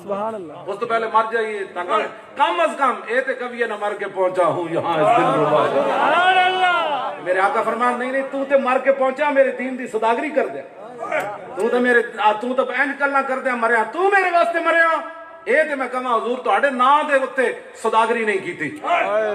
اس تو پہلے مر جائیے تاکہ کم از کم اے تے کبھی یہ نہ مر کے پہنچا ہوں یہاں اس دن ربا میرے آقا فرمان نہیں تو تے مر کے پہنچا میرے دین دی صداگری کر دے تو تے اینج کلنا کر دے مریا تو میرے واسطے مریا اے تے میں کہاں حضور تہاڈے نام دے اوتے صداگری نہیں کیتی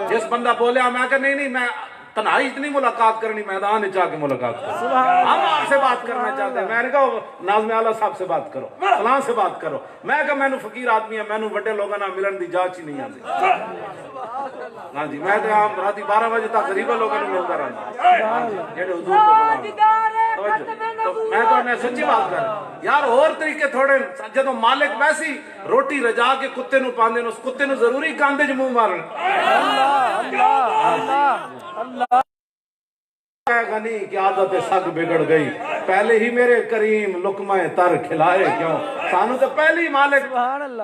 جس بندہ بولیا میں کہ نہیں میں تنہائی اتنی ملاقات کرنی میدان چاہ کے ملاقات کرو ہم آپ سے بات کرنا چاہتے ہیں میں نے کہا ناظم اعلیٰ صاحب سے بات کرو فلاں سے بات کرو میں کہا میں نے فقیر آدمی ہے میں نے بڑے لوگوں نے ملن دی جانچ ہی نہیں آتی ہاں جی میں تو ہم راتی 12 بجے تک غریبہ لوگوں نے ملتا رہنا جیڑے حضور کو میں تو انہیں سچی بات کر یار اور طریقے تھوڑے جدو مالک ویسی روٹی رجا کے کتے نو پاندے اس کتے نو ضروری کاندے جو منہ مارن اللہ غنی کی عادت سگ بگڑ گئی پہلے ہی میرے کریم لقمہ تر کھلائے کیوں سانو تو پہلی مالک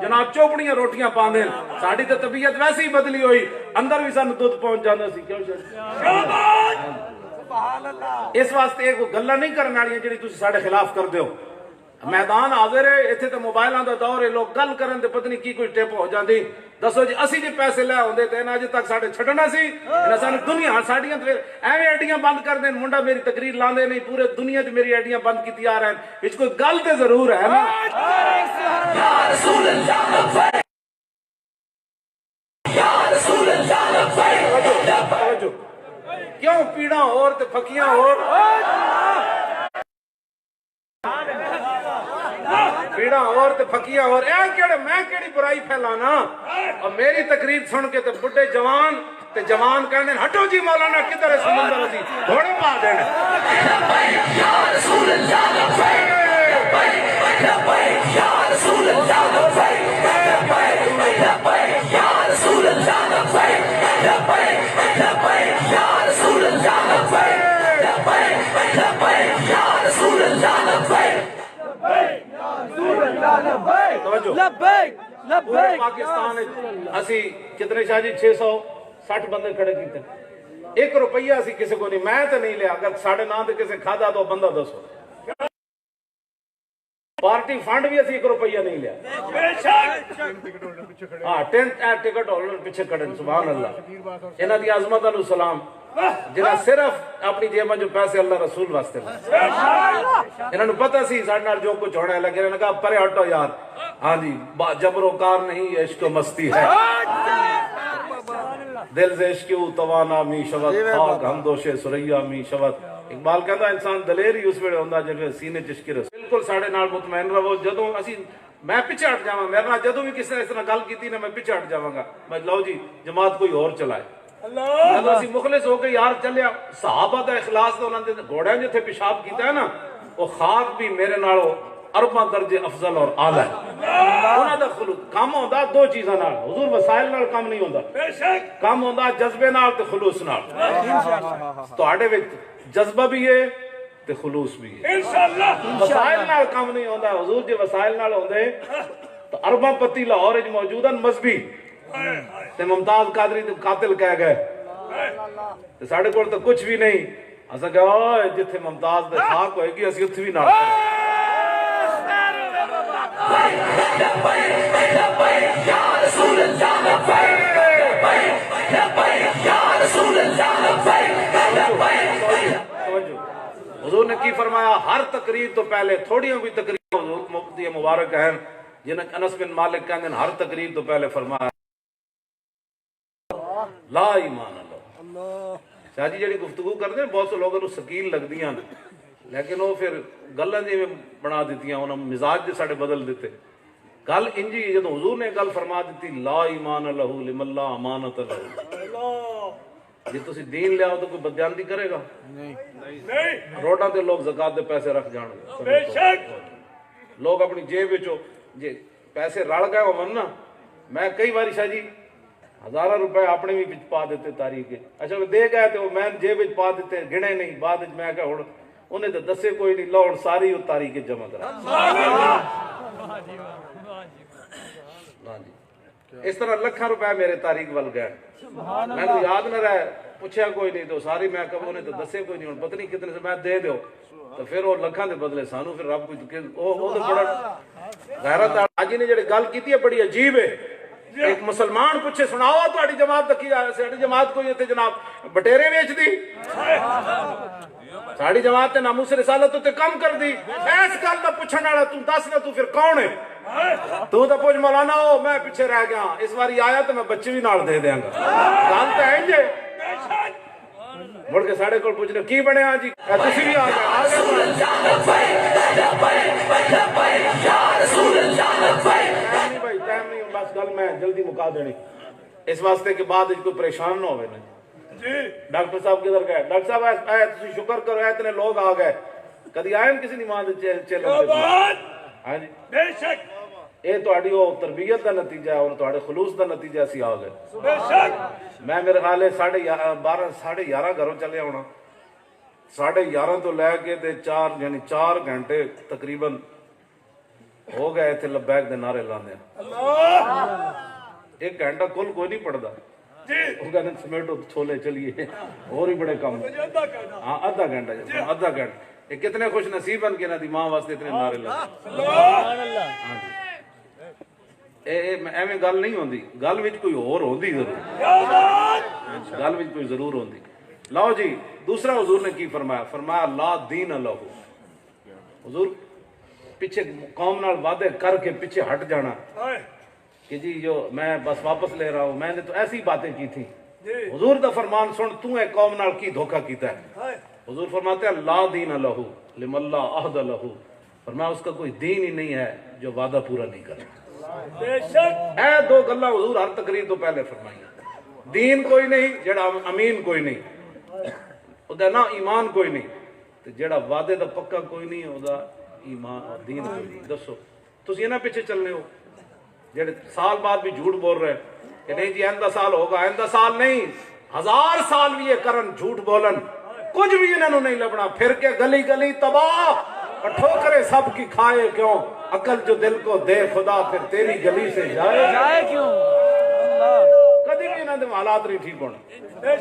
جناب چوپڑیاں روٹیاں پاندے ساڑی تو طبیعت ویسے ہی بدلی ہوئی اندر بھی سانو دودھ پہنچ جانا سی کیوں اس واسطے ایک گلہ نہیں کرنے والی جڑی تسی ساڑے خلاف کر دیو میدان حاضر ہے ایتھے تے موبائلاں دا دور ہے لوگ گل کرن تے پتہ نہیں کی کوئی ٹپ ہو جاندی دسو جی اسی جی پیسے لے ہوندے تے اج تک ساڈے چھڈنا سی انہاں سانو دنیا ساڈیاں تے ایویں ایڈیاں بند کر دین منڈا میری تقریر لاندے نہیں پورے دنیا تے میری ایڈیاں بند کیتی آ رہے ہیں وچ کوئی گل تے ضرور ہے نا یا رسول اللہ لبیک یا رسول اللہ لبیک کیوں پیڑاں اور تے پھکیاں اور پیڑاں اور تے پھکیاں اور اے کیڑے میں کیڑی برائی پھیلانا اور میری تقریر سن کے تے بڈھے جوان تے جوان کہنے ہٹو جی مولانا کدھر ہے سمندر اسی گھوڑے پا دینے یا رسول اللہ لبیک لبیک یا رسول اللہ لبیک لبیک یا رسول اللہ لبیک لبیک لبیک یا رسول اللہ لبیک لبیک لبیک یا رسول اللہ لبیک پورے پاکستان اسی کتنے شاہ جی 660 بندے کھڑے کیتے 1 روپیہ اسی کسی کو نہیں میں تو نہیں لیا اگر ساڑھے نام تے کسی کھادا تو بندہ دسو پارٹی فنڈ بھی اسی 1 روپیہ نہیں لیا ہاں ٹکٹ ہولڈر پیچھے کھڑے سبحان اللہ انہاں دی عظمت علیہ السلام جنہاں صرف اپنی جیباں جو پیسے اللہ رسول واسطے انہاں نو پتہ سی ساڈے نال جو کچھ ہونا ہے لگے انہوں نے کہا پرے ہٹو یار ہاں جی جبر و کار نہیں عشق و مستی ہے دل سے عشق و توانا می شود خاک ہمدوش سریا می شود اقبال کہتا انسان دلیر ہی اس ویلے ہوندا جے سینے چشک رسول بالکل ساڈے نال مطمئن رہو جدوں اسی میں پیچھے ہٹ جاواں میرے نال جدوں بھی کسی نے اس طرح گل کیتی نا میں پیچھے ہٹ جاواں گا میں لو جی جماعت کوئی اور چلائے اللہ اسی مخلص ہو کے یار چلیا صحابہ دا اخلاص تو انہاں دے گھوڑیاں جتھے پیشاب کیتا ہے نا وہ خاک بھی میرے نالوں ارباں درجے افضل اور اعلی ہے انہاں دا خلوص کام ہوندا دو چیزاں نال حضور وسائل نال کام نہیں ہوندا بے شک کام ہوندا جذبے نال تے خلوص نال تواڈے وچ جذبہ بھی ہے تے خلوص بھی ہے انشاءاللہ وسائل نال کام نہیں ہوندا حضور جے وسائل نال ہوندے تو ارباں پتی لاہور وچ موجود ہیں مذہبی تے ممتاز قادری تے قاتل کہہ گئے تے ساڈے کول تو کچھ بھی نہیں اساں کہ اوئے جتھے ممتاز دے خاک ہوئے گی اسی اوتھے بھی نال یا رسول اللہ لبیک لبیک یا رسول اللہ لبیک حضور نے کی فرمایا ہر تقریر تو پہلے تھوڑیاں کوئی تقریر حضور مفتی مبارک ہیں جنہیں انس بن مالک کہتے ہیں ہر تقریر تو پہلے فرمایا لا ایمان اللہ شاہ جی جڑی گفتگو کرتے ہیں بہت سے لوگوں کو سکیل لگ دیاں لیکن وہ پھر گلاں جی بنا دیتی انہوں نے مزاج دے ساڑے بدل دیتے گل انجی جدو حضور نے گل فرما دیتی لا ایمان لہو لمن لا امانت لہو جی تسی دین لے آؤ تو کوئی بدیانتی کرے گا نہیں روڈاں تے لوگ زکات دے پیسے رکھ جان گے بے شک لوگ اپنی جیب وچوں جی پیسے رل گئے ہون نا میں کئی باری شاہ جی 1000 روپے اپنے بھی پا دیتے تاریخ کے اچھا وہ دے گئے تو میں جیب وچ پا دیتے گنے نہیں بعد وچ میں کہ ہن انہیں تو دسے کوئی نہیں لو ہن ساری وہ تاریخ جمع کرا ہاں جی اس طرح لکھاں روپے میرے تاریخ ول گئے میں تو یاد نہ رہے پوچھا کوئی نہیں تو ساری میں کہ انہیں تو دسے کوئی نہیں ہن پتہ نہیں کتنے سے میں دے دیو تو پھر وہ لکھاں دے بدلے سانو پھر رب کوئی وہ تو بڑا غیرت آج نے جڑی گل کیتی ہے بڑی عجیب ہے ایک مسلمان پوچھے سناؤ تہاڈی جماعت کی ساڈی جماعت کوئی تے جناب بٹیرے ویچ دی ساڑی جماعت نے ناموس رسالت تے کم کر دی ایس گل دا پوچھن والا تو دس نا تو پھر کون ہے تو تے پوچھ مولانا ہو میں پیچھے رہ گیا اس باری آیا تو میں بچے بھی نال دے دیاں گا گل تے ہے جے مڑ کے ساڑے کول پوچھنے کی بنے ہاں جی تسی بھی آ گئے ٹائم نہیں بس گل میں جلدی مکا دینی اس واسطے کہ بعد کوئی پریشان نہ ہوئے ڈاکٹر صاحب کدھر گئے ڈاکٹر صاحب آئے تسی شکر کرو اتنے لوگ آ گئے کدی آئے کسی نماز چلن ہاں جی بے شک یہ تہاڈی وہ تربیت دا نتیجہ ہے اور تہاڈے خلوص دا نتیجہ اسی آ گئے بے شک میں میرے خیال ہے 11:30 گھروں چلے ہونا 11:30 تو لے کے 4 یعنی 4 گھنٹے تقریباً ہو گئے تھے لبیک دے نعرے لانے 1 گھنٹہ کل کوئی نہیں پڑھتا وہ کہتے ہیں سمیٹو چھولے چلیے اور ہی بڑے کام ہاں آدھا گھنٹہ یہ کتنے خوش نصیب ہیں کہ انہاں دی ماں واسطے اتنے نعرے لانے ایویں گل نہیں ہوندی گل وچ کوئی اور ہوندی ضرور گل وچ کوئی ضرور ہوندی لو جی دوسرا حضور نے کی فرمایا لا دین لہو حضور پیچھے قوم نال وعدے کر کے پیچھے ہٹ جانا کہ جی جو میں بس واپس لے رہا ہوں میں نے تو ایسی باتیں کی تھی حضور دا فرمان سن تو اے قوم نال کی دھوکہ کیتا ہے حضور فرماتے ہیں لا دین لہو لمن لا عہد لہو فرمایا اس کا کوئی دین ہی نہیں ہے جو وعدہ پورا نہیں کرے اے 2 گلاں حضور ہر تقریر تو پہلے فرمائی دین کوئی نہیں جڑا امین کوئی نہیں او دا نا ایمان کوئی نہیں تے جڑا وعدے دا پکا کوئی نہیں او دا ایمان دین کوئی نہیں دسو تسی انہاں پیچھے چلنے ہو جڑے سال بعد بھی جھوٹ بول رہے کہ نہیں جی آئندہ سال ہوگا آئندہ سال نہیں 1000 سال بھی یہ کرن جھوٹ بولن کچھ بھی انہوں نہیں لبنا پھر کے گلی گلی تباہ ٹھوکرے سب کی کھائے کیوں عقل جو دل کو دے خدا پھر تیری گلی سے جائے کیوں کدی بھی انہوں نے حالات نہیں ٹھیک ہونے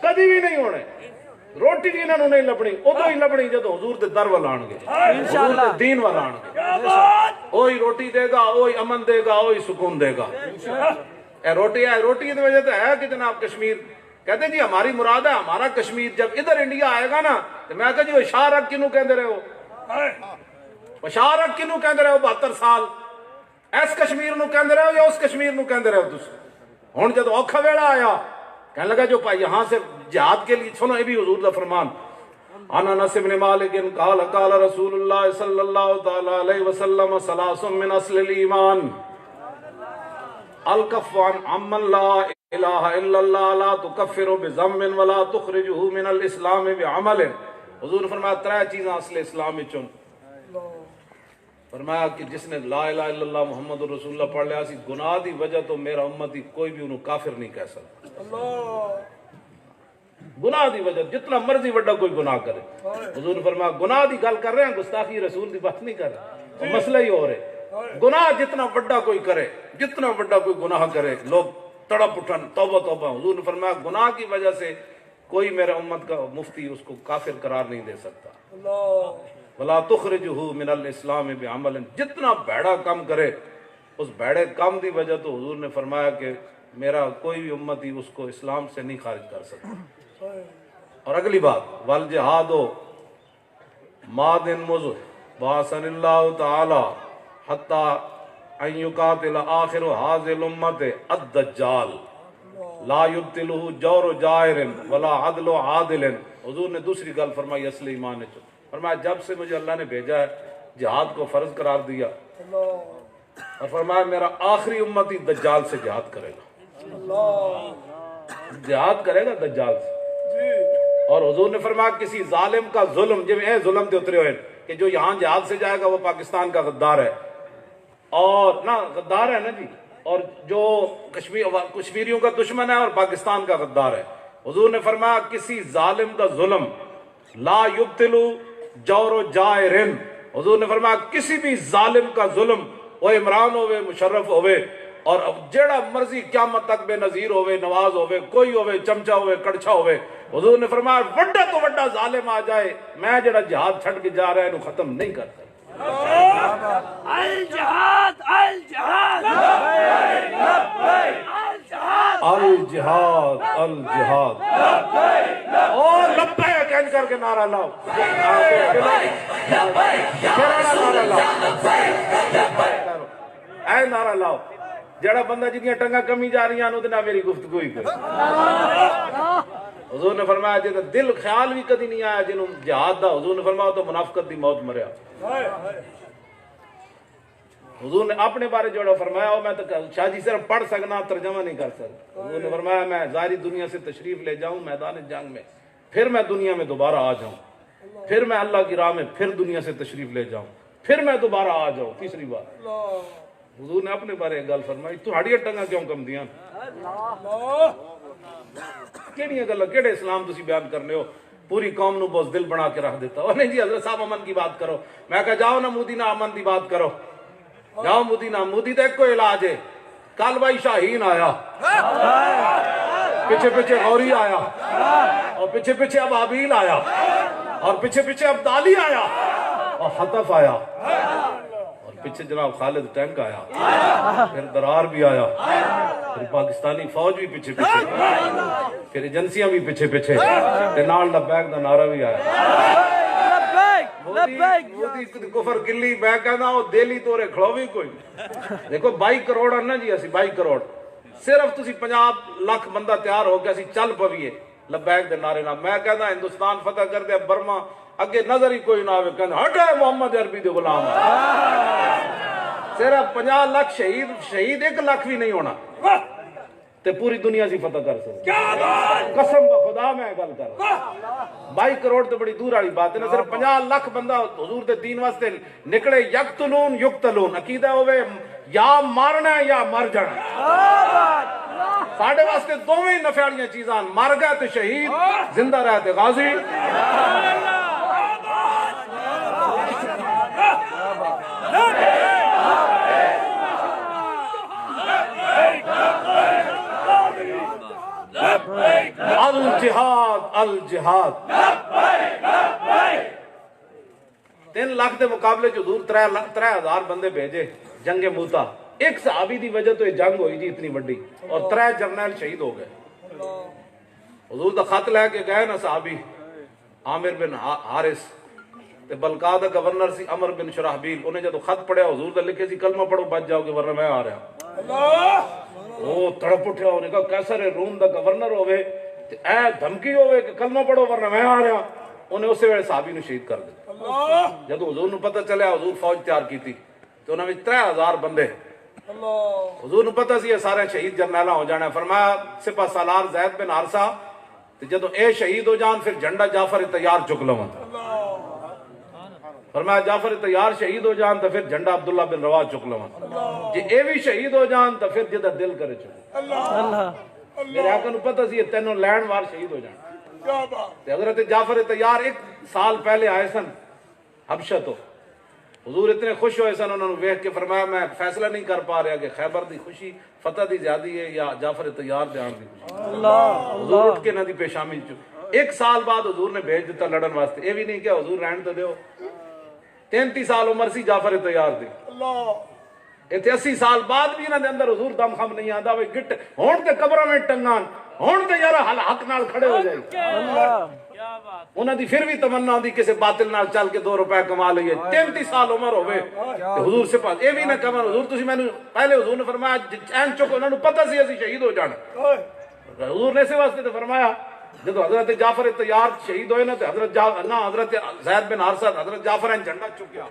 کدی بھی نہیں ہونے روٹی بھی انہوں نہیں لبنی ادو ہی لبنی جدو حضور دے در وال آن گے حضور دے دین وال آن گے وہی روٹی دے گا وہی امن دے گا وہی سکون دے گا اے روٹی کی وجہ تو ہے کہ جناب کشمیر کہتے ہیں جی ہماری مراد ہے ہمارا کشمیر جب ادھر انڈیا آئے گا نا تو میں کہا جی وہ شارک کنوں کہندے رہے ہو شارک کنوں کہندے رہے ہو 72 سال ایس کشمیر نو کہندے رہے ہو یا اس کشمیر نو کہندے رہے ہو تسی ہن جب اوکھا ویلا آیا کہنے لگا جو یہاں سے جہاد کے لیے سنو یہ بھی حضور کا فرمان عن انس بن مالک قال قال رسول اللہ صلی اللہ تعالی علیہ وسلم ثلاث من اصل الایمان الکف عن عمن لا الہ الا اللہ لا تکفر بذنب ولا تخرجہ من الاسلام بعمل حضور فرمایا 3 چیزاں اصل اسلام میں چن فرمایا کہ جس نے لا الہ الا اللہ محمد رسول اللہ پڑھ لیا سی گناہ دی وجہ تو میرا امتی کوئی بھی انہوں کافر نہیں کہہ سکتا گناہ دی وجہ جتنا مرضی وڈا کوئی گناہ کرے حضور فرمایا گناہ دی گل کر رہے ہیں گستاخی رسول دی بات نہیں کر رہے مسئلہ ہی ہو رہے گناہ جتنا وڈا کوئی کرے جتنا وڈا کوئی گناہ کرے لوگ تڑپ اٹھن توبہ توبہ حضور نے فرمایا گناہ کی وجہ سے کوئی میرے امت کا مفتی اس کو کافر قرار نہیں دے سکتا ولا تخرجہ من الاسلام بعمل جتنا بیڑا کم کرے اس بیڑے کم دی وجہ تو حضور نے فرمایا کہ میرا کوئی بھی امتی اس کو اسلام سے نہیں خارج کر سکتا اور اگلی بات والجہاد مادن مذ باسن اللہ تعالی حتی ان یقاتل آخر هذه الامت الدجال لا یبتلہ جور جائر ولا عدل عادل حضور نے دوسری گل فرمائی اصل ایمان ہے فرمایا جب سے مجھے اللہ نے بھیجا ہے جہاد کو فرض قرار دیا، اور فرمایا میرا آخری امتی دجال سے جہاد کرے گا، جہاد کرے گا دجال سے۔ اور حضور نے فرمایا کسی ظالم کا ظلم جب اے ظلم تے اترے ہوئے کہ جو یہاں جہاد سے جائے گا وہ پاکستان کا غدار ہے، اور نہ غدار ہے نا جی، اور جو کشمیریوں کا دشمن ہے اور پاکستان کا غدار ہے۔ حضور نے فرمایا کسی ظالم کا ظلم لا یبتلو جور و جائرن، حضور نے فرمایا کسی بھی ظالم کا ظلم، وہ عمران ہوئے مشرف ہوئے اور جیڑا مرضی قیامت تک بے نظیر ہوئے، نواز ہوئے، کوئی ہوئے، چمچا ہوئے، کڑچا ہوئے، حضور نے فرمایا وڈا تو وڈا ظالم آ جائے میں جیڑا جہاد چھڑ کے جا رہا ہے انہوں ختم نہیں کر سکتا۔ الجہاد الجہاد الجہاد الجہاد اور لبیک کہہ کر کے نعرہ لاؤ، اے نعرہ لاؤ، جڑا بندہ جنیاں ٹنگا کمی جا رہی ہیں انہوں نے میری گفتگو ہی کر۔ حضور نے فرمایا جی دل خیال بھی کدی نہیں آیا جنہوں جہاد دا، حضور نے فرمایا تو منافقت دی موت مریا۔ حضور نے اپنے بارے جوڑا فرمایا ہو میں تو شاہ جی صرف پڑھ سکنا ترجمہ نہیں کر سکتا۔ حضور نے فرمایا میں ظاہری دنیا سے تشریف لے جاؤں میدان جنگ میں، پھر میں دنیا میں دوبارہ آ جاؤں، پھر میں اللہ کی راہ میں پھر دنیا سے تشریف لے جاؤں، پھر میں دوبارہ آ جاؤں تیسری بار۔ حضور نے اپنے بارے ایک گل فرمائی تو ہڑیاں ٹنگا کیوں کم دیاں، کیڑیاں گلاں کیڑے اسلام تسی بیان کرنے ہو، پوری قوم نو بہت دل بنا کے رکھ دیتا ہو۔ نہیں جی حضرت صاحب امن کی بات کرو، میں کہا جاؤ نا مودی نہ امن کی بات کرو، جاؤ مودی نہ، مودی تو ایک کو علاج ہے، کل بھائی شاہین آیا، پیچھے پیچھے غوری آیا، اور پیچھے پیچھے ابابیل آیا، اور پیچھے پیچھے ابدالی آیا، اور خطف آیا، اور پیچھے جناب خالد ٹینک آیا، پھر درار بھی آیا، پھر پاکستانی فوج بھی پیچھے پیچھے، پھر ایجنسیاں بھی پیچھے پیچھے، نال لبیک دا نعرہ بھی آیا۔ مودی کفر گلی میں کہنا وہ دہلی تورے کھڑوی کوئی دیکھو 22 کروڑ نا جی اسی 22 کروڑ صرف تسی 50 لاکھ بندہ تیار ہو گیا اسی چل پویے لبیک دے نعرے نہ۔ میں کہنا ہندوستان فتح کر دے برما اگے نظر ہی کوئی نہ آوے، کہنا ہٹے محمد عربی دے غلام، صرف 50 لاکھ شہید 1 لاکھ بھی نہیں ہونا تے پوری دنیا سی فتح کر سکتے۔ قسم بخدا میں گل کر 22 کروڑ تو بڑی دور والی بات ہے نا، صرف 50 لاکھ بندہ حضور دے دین واسطے نکلے، یقتلون یقتلون، عقیدہ ہوئے یا مارنا یا مر جانا، ساڑھے واسطے دوویں نفع والیاں چیزاں، مر گئے تو شہید، زندہ رہے تو غازی۔ الجہاد الجہاد 3 لاکھ دے مقابلے جو حضور 3,000 بندے بھیجے جنگ موتا، ایک صحابی دی وجہ تو یہ جنگ ہوئی جی اتنی بڑی، اور 3 جرنیل شہید ہو گئے۔ حضور دا خط لے کے گئے نا صحابی عامر بن حارث تے بلقا دا گورنر سی عمر بن شرحبیل، انہیں جدو خط پڑھیا حضور دا لکھے سی کلمہ پڑھو بچ جاؤ گے ورنہ میں آ رہا۔ وہ تڑپ اٹھیا، انہیں کہا کیسر روم دا گورنر ہوئے اے دھمکی ہوئے کہ کلمہ پڑھو ورنہ میں آ رہا، انہیں اسے ویلے صحابی نو شہید کر دیا۔ جدو حضور نو پتہ چلیا حضور فوج تیار کی تھی تو انہوں نے 3,000 بندے، حضور نو پتہ سی یہ سارے شہید جرنیلہ ہو جانا ہے، فرمایا سپہ سالار زید بن حارثہ جدو اے شہید ہو جان پھر جھنڈا جعفر تیار چک لوں، فرمایا جعفر تیار شہید ہو جان تو پھر جھنڈا عبداللہ بن رواح چک لوں، جی اے بھی شہید ہو جان تو پھر جدہ دل کرے چکو۔ میرے آقا نو پتہ سی یہ تینوں لینڈ وار شہید ہو جان۔ حضرت جعفر تیار 1 سال پہلے آئے سن حبشہ تو، حضور اتنے خوش ہوئے سن، انہوں نے ویکھ کے فرمایا میں فیصلہ نہیں کر پا رہا کہ خیبر دی خوشی فتح دی زیادی ہے یا جعفر تیار دے آن دی خوشی۔ حضور اٹھ کے نہ دی پیشامی 1 سال بعد حضور نے بھیج دیتا لڑن واسطے، یہ بھی نہیں کہ حضور رہن تو دیو، 33 سال عمر سی جعفر تیار دی، ایتھے 80 سال بعد بھی انہاں دے اندر حضور دم خم نہیں آندا وے گٹ ہون تے قبراں میں ٹنگان، ہون تے یارا حق نال کھڑے ہو جائے۔ انہاں دی پھر بھی تمنا ہوندی کسے باطل نال چل کے 2 روپے کما لئیے، 33 سال عمر ہوئے تے حضور سے پاس اے بھی نہ کہن حضور تسی میں پہلے حضور نے فرمایا چین چکو، انہاں نوں پتہ سی اسی شہید ہو جانا، حضور نے اس واسطے تے فرمایا جب حضرت جعفر تیار شہید ہوئے نا تو حضرت زید بن حارثہ حضرت جعفر نے جھنڈا چکیا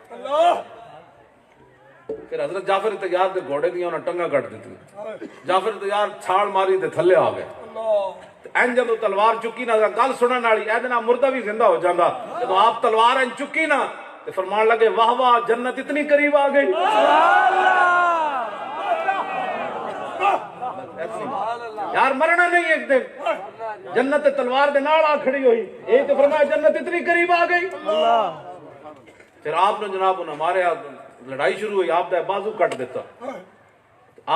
پھر حضرت جعفر تیار دے گھوڑے دیا انہیں ٹنگا کٹ دیتی جعفر تیار چھاڑ ماری تے تھلے آ گئے این جدو تلوار چکی نا گل سنن والی اے دنا مردہ بھی زندہ ہو جاندہ جدو آپ تلوار این چکی نا تے فرمان لگے واہ واہ جنت اتنی قریب آ گئی یار مرنا نہیں ایک دن جنت تلوار دے نال آ کھڑی ہوئی ایک تو فرمایا جنت اتنی قریب آ گئی پھر آپ نے جناب انہیں ہمارے لڑائی شروع ہوئی آپ نے بازو کٹ دیتا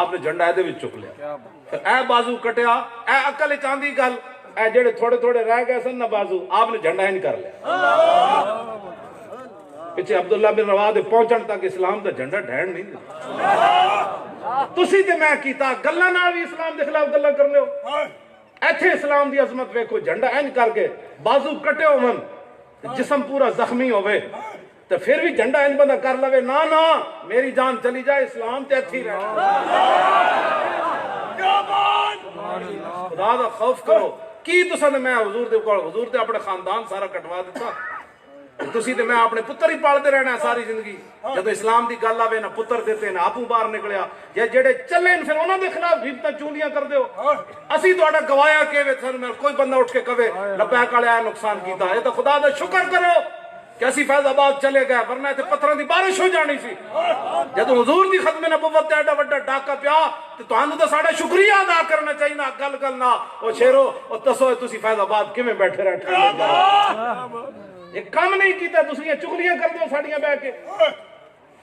آپ نے جھنڈا ایدے بھی چک لیا پھر اے بازو کٹیا اے عقل چاندی گل اے جڑے تھوڑے تھوڑے رہ گئے سن نا بازو آپ نے جھنڈا ہی کر لیا پیچھے عبداللہ بن رواح دے پہنچن تک اسلام دا جھنڈا ڈھینڈ نہیں دیا تسی تے میں کیتا گلہ نہ بھی اسلام دے خلاف گلہ کر لیو ایتھے اسلام دی عظمت ویکھو جھنڈا اینج کر کے بازو کٹے ہوون جسم پورا زخمی ہوئے تو پھر بھی جھنڈا اینج بندہ کر لوے نا میری جان چلی جائے اسلام تے اتھی رہے خدا دا خوف کرو کی تساں میں حضور تے اپنے خاندان سارا کٹوا دیتا تسی تے میں اپنے پتر ہی پالتے رہنا ہے ساری زندگی جب اسلام دی گل آوے نہ پتر دیتے نہ آپو باہر نکلیا یا جڑے چلے پھر انہاں دے خلاف جیبتاں چونیاں کر دیو اسی تہاڈا گوایا کہوے سن میں کوئی بندہ اٹھ کے کہے لبیک والے آیا نقصان کیتا ہے تو خدا دا شکر کرو کہ اسی فیض آباد چلے گئے ورنہ تے پتھراں دی بارش ہو جانی سی جدوں حضور دی ختم نبوت تے ایڈا وڈا ڈاکا پیا تے تہانوں تے ساڈا شکریہ ادا کرنا چاہیے نا گل نہ او شیرو او دسو تسی فیض آباد کیویں بیٹھے رہے ٹھنڈے ایک کام نہیں کیتا دوسریاں چگلیاں کر دیو ساڑیاں بیٹھ کے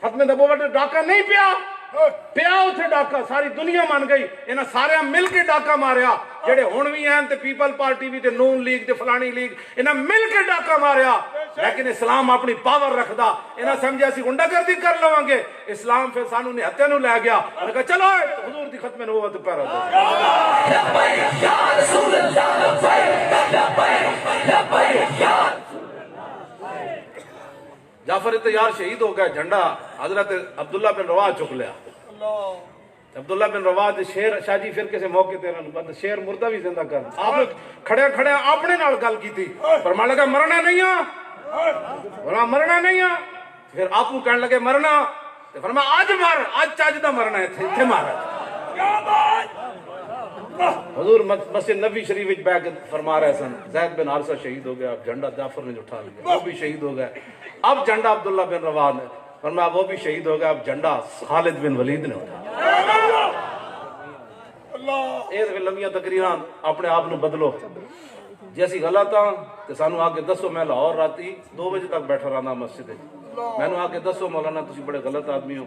ختم نبوت ڈاکا نہیں پیا اتھے ڈاکا ساری دنیا مان گئی انہاں سارے مل کے ڈاکا ماریا جڑے ہن بھی ہیں تے پیپل پارٹی بھی تے نون لیگ تے فلانی لیگ انہاں مل کے ڈاکا ماریا لیکن اسلام اپنی پاور رکھدا انہاں سمجھیا سی گنڈا گردی کر لواں گے اسلام پھر سانو نے ہتھے نو لے گیا انہاں کہا چلو حضور دی ختم نبوت پیرا دو لبیک یا رسول اللہ لبیک لبیک لبیک یا جعفر تیار شہید ہو گئے جھنڈا حضرت عبداللہ بن رواح چک لیا عبداللہ بن رواح شیر شاجی فرقے سے موقع تے انہوں شیر مردہ بھی زندہ کر آپ نے کھڑے کھڑے اپنے نال گل کی تھی فرمان لگا مرنا نہیں ہے مرنا نہیں ہے پھر آپ کو کہنے لگے مرنا فرمایا آج مار آج چاجدہ مرنا ہے تھے مارا حضور مسجد نبی شریف وچ بیٹھ کے فرما رہے سن زید بن حارثہ شہید ہو گیا اب جھنڈا جعفر نے اٹھا لیا وہ بھی شہید ہو گئے اب جھنڈا عبداللہ بن رواح نے فرمایا وہ بھی شہید ہو گیا اب جھنڈا خالد بن ولید نے اٹھا اے تے لمبیاں تقریراں اپنے آپ نو بدلو جیسی غلط ہاں تے سانو آ کے دسو میں لاہور راتی 2 بجے تک بیٹھا رہنا مسجد مینوں آ کے دسو مولانا تسی بڑے غلط آدمی ہو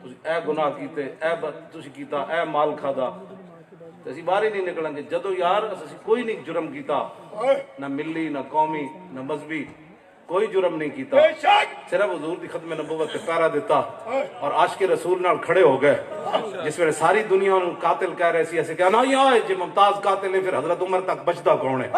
تسی اے گناہ کیتے اے تسی کیتا اے مال کھادا اسی باہر ہی نہیں نکلیں گے جدو یار اسی کوئی نہیں جرم کیتا نہ ملی نہ قومی نہ مذہبی کوئی جرم نہیں کیتا صرف حضور دی ختم نبوت تے پیرا دیتا اور عاشق رسول نال کھڑے ہو گئے جس ویلے ساری دنیا انہوں قاتل کہہ رہے سی ایسے کہا نا یہ جی ممتاز قاتل ہے پھر حضرت عمر تک بچتا کون ہے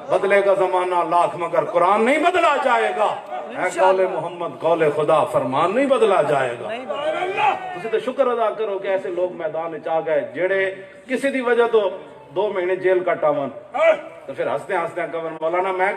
بدلے گا زمانہ لاکھ مگر قرآن نہیں بدلا جائے گا اے قول محمد قول خدا فرمان نہیں بدلا جائے گا تسی تو شکر ادا کرو کہ ایسے لوگ میدان چاہ گئے جڑے کسی دی وجہ تو 2 مہینے جیل کٹاون تو پھر ہنستے ہنستے کہون مولانا میں